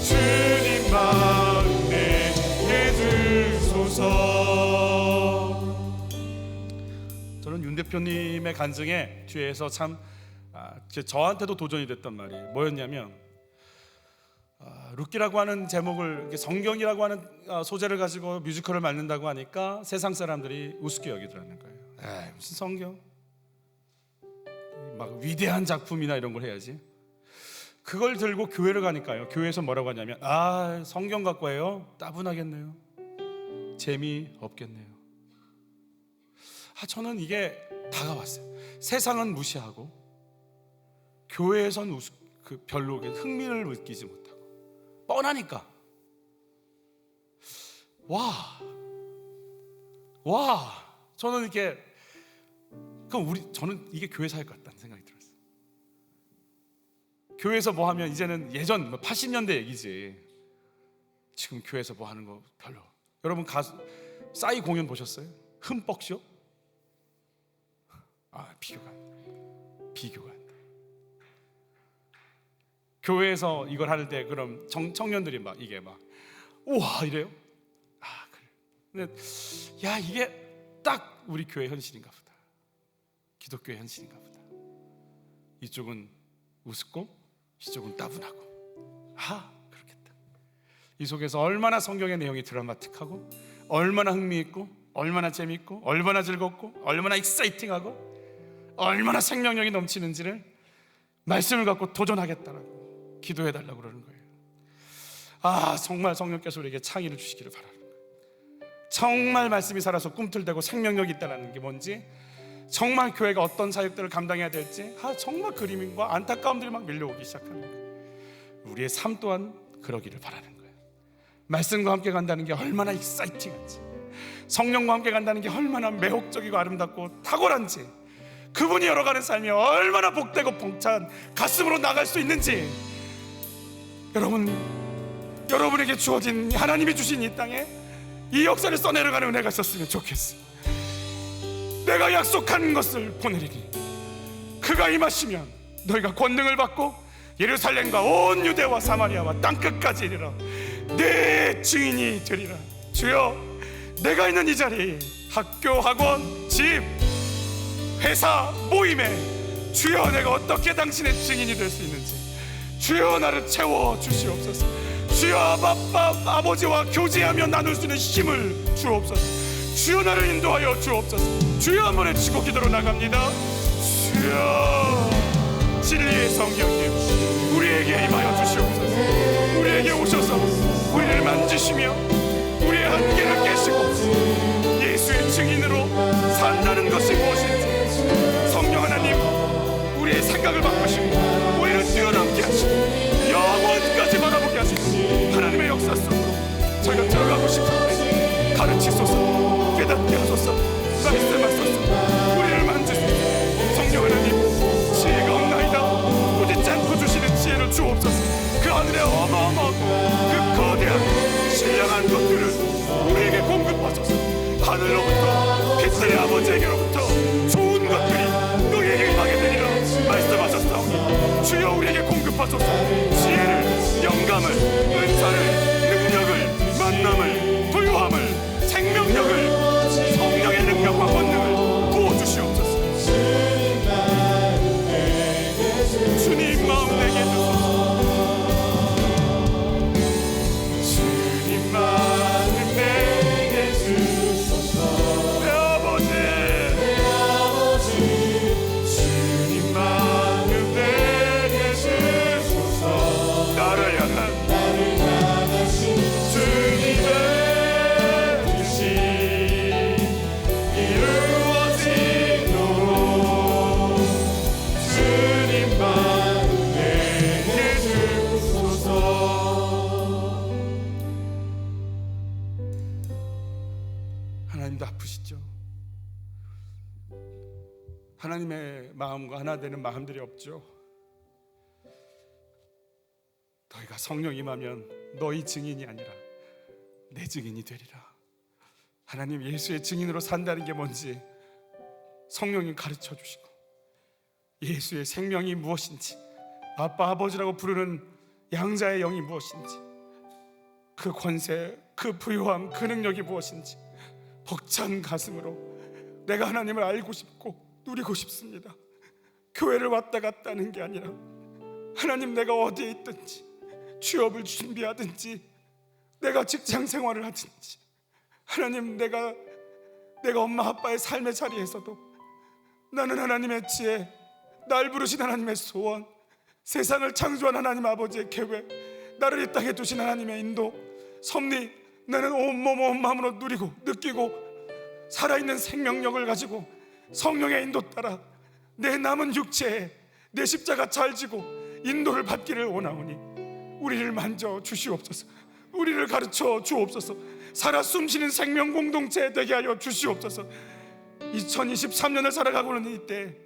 주님 마음 내게 주소서.
저는 윤 대표님의 간증에 뒤에서 참 저한테도 도전이 됐던 말이 뭐였냐면, 룻기라고 하는 제목을, 성경이라고 하는 소재를 가지고 뮤지컬을 만든다고 하니까 세상 사람들이 우습게 여기더라는 거예요. 에이, 무슨 성경, 막 위대한 작품이나 이런 걸 해야지. 그걸 들고 교회를 가니까요, 교회에서 뭐라고 하냐면, 성경 갖고 해요? 따분하겠네요. 재미없겠네요. 저는 이게 다가왔어요. 세상은 무시하고 교회에선 별로 흥미를 느끼지 못하고, 뻔하니까 저는 이게, 저는 이게 교회 사역 같다는 생각이 들었어요. 교회에서 뭐 하면 이제는 예전 80년대 얘기지, 지금 교회에서 뭐 하는 거 별로. 여러분 싸이 공연 보셨어요? 흠뻑쇼? 비교가 안 돼. 교회에서 이걸 할 때 그럼 청년들이 이게 우와 이래요? 그래. 근데 이게 딱 우리 교회 현실인가 보다. 기독교의 현실인가 보다. 이쪽은 우습고 이쪽은 따분하고. 그렇겠다. 이 속에서 얼마나 성경의 내용이 드라마틱하고, 얼마나 흥미있고, 얼마나 재미있고, 얼마나 즐겁고, 얼마나 익사이팅하고, 얼마나 생명력이 넘치는지를 말씀을 갖고 도전하겠다라고 기도해달라고 그러는 거예요. 정말 성령께서 우리에게 창의를 주시기를 바라는 거예요. 정말 말씀이 살아서 꿈틀대고 생명력이 있다는 게 뭔지, 정말 교회가 어떤 사역들을 감당해야 될지, 정말 그림과 안타까움들이 막 밀려오기 시작하는 거예요. 우리의 삶 또한 그러기를 바라는 거예요. 말씀과 함께 간다는 게 얼마나 익사이팅한지, 성령과 함께 간다는 게 얼마나 매혹적이고 아름답고 탁월한지, 그분이 열어가는 삶이 얼마나 복되고 벅찬 가슴으로 나갈 수 있는지, 여러분에게 주어진, 하나님이 주신 이 땅에 이 역사를 써내려가는 은혜가 있었으면 좋겠어. 내가 약속한 것을 보내리니 그가 임하시면 너희가 권능을 받고 예루살렘과 온 유대와 사마리아와 땅끝까지 이르러 내 증인이 되리라. 주여, 내가 있는 이 자리, 학교, 학원, 집, 회사, 모임에 주여, 내가 어떻게 당신의 증인이 될 수 있는지 주여 나를 채워 주시옵소서. 주여, 아버지와 교제하며 나눌 수 있는 힘을 주옵소서. 주여, 나를 인도하여 주옵소서. 주여, 한번 외치고 기도로 나갑니다. 주여, 진리의 성령님, 우리에게 임하여 주시옵소서. 우리에게 오셔서 우리를 만지시며 우리의 한계를 깨시고 예수의 증인으로 산다는 것이 무엇인지 성령 하나님, 우리의 생각을 바꾸시고 우리를 뛰어넘게 하시고 영원까지 바라보게 하시고 하나님의 역사 속으로 저희가 들어가고 싶은데 가르치소서. 깨닫게 하소서. 말씀하소서. 우리를 만지소서. 성령 하나님, 지혜가 없나이다. 부딪지 않고 주시는 지혜를 주옵소서. 그 하늘의 어마어마하고 그 거대한 신령한 것들을 우리에게 공급하소서. 하늘로부터 빛들의 아버지에게로부터 좋은 것들이 너희에게 임하게 되리라 말씀하셨사오니 주여, 우리에게 공급하소서. 지혜를, 영감을, 은사를, 능력을, 만남을, 부유함을, 생명력을, 성령의 능력과 권능을 부어주시옵소서. 주님 마음 내게 주소서. 주님 마음 내게 주소서. 내 아버지, 주님 마음 내게 주소서. 나를 향하신 주님의 뜻이 이루어지도록 주님 마음 내게 주소서. 하나님도 아프시죠? 하나님의 마음과 하나 되는 마음들이 없죠. 내가 성령 임하면 너희 증인이 아니라 내 증인이 되리라. 하나님, 예수의 증인으로 산다는 게 뭔지 성령님 가르쳐 주시고, 예수의 생명이 무엇인지, 아빠 아버지라고 부르는 양자의 영이 무엇인지, 그 권세, 그 부유함, 그 능력이 무엇인지 벅찬 가슴으로 내가 하나님을 알고 싶고 누리고 싶습니다. 교회를 왔다 갔다 하는 게 아니라 하나님, 내가 어디에 있든지, 취업을 준비하든지, 내가 직장 생활을 하든지, 하나님, 내가 엄마 아빠의 삶의 자리에서도 나는 하나님의 지혜, 날 부르신 하나님의 소원, 세상을 창조한 하나님 아버지의 계획, 나를 이 땅에 두신 하나님의 인도, 섭리, 나는 온몸 온 마음으로 누리고 느끼고 살아있는 생명력을 가지고 성령의 인도 따라 내 남은 육체에 내 십자가 잘 지고 인도를 받기를 원하오니 우리를 만져 주시옵소서. 우리를 가르쳐 주옵소서. 살아 숨쉬는 생명 공동체 되게 하여 주시옵소서. 2023년을 살아가고는 이때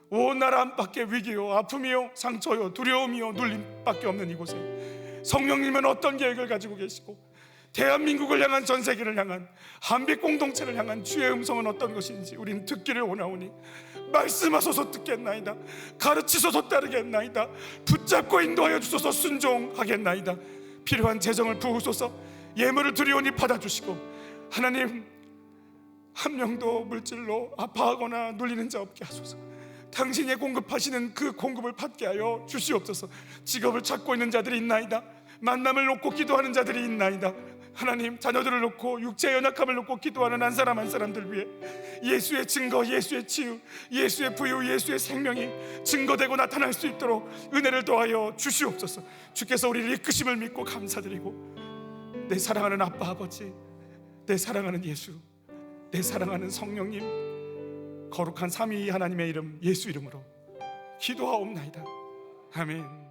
온 나라 안팎의 위기요, 아픔이요, 상처요, 두려움이요, 눌림밖에 없는 이곳에 성령님은 어떤 계획을 가지고 계시고, 대한민국을 향한, 전 세계를 향한, 한빛 공동체를 향한 주의 음성은 어떤 것인지 우리는 듣기를 원하오니 말씀하소서 듣겠나이다. 가르치소서 따르겠나이다. 붙잡고 인도하여 주소서 순종하겠나이다. 필요한 재정을 부으소서. 예물을 드리오니 받아주시고, 하나님, 한 명도 물질로 아파하거나 눌리는 자 없게 하소서. 당신이 공급하시는 그 공급을 받게 하여 주시옵소서. 직업을 찾고 있는 자들이 있나이다. 만남을 놓고 기도하는 자들이 있나이다. 하나님, 자녀들을 놓고 육체의 연약함을 놓고 기도하는 한 사람 한 사람들 위해 예수의 증거, 예수의 치유, 예수의 부유, 예수의 생명이 증거되고 나타날 수 있도록 은혜를 더하여 주시옵소서. 주께서 우리를 이끄심을 믿고 감사드리고, 내 사랑하는 아빠 아버지, 내 사랑하는 예수, 내 사랑하는 성령님, 거룩한 삼위 하나님의 이름, 예수 이름으로 기도하옵나이다. 아멘.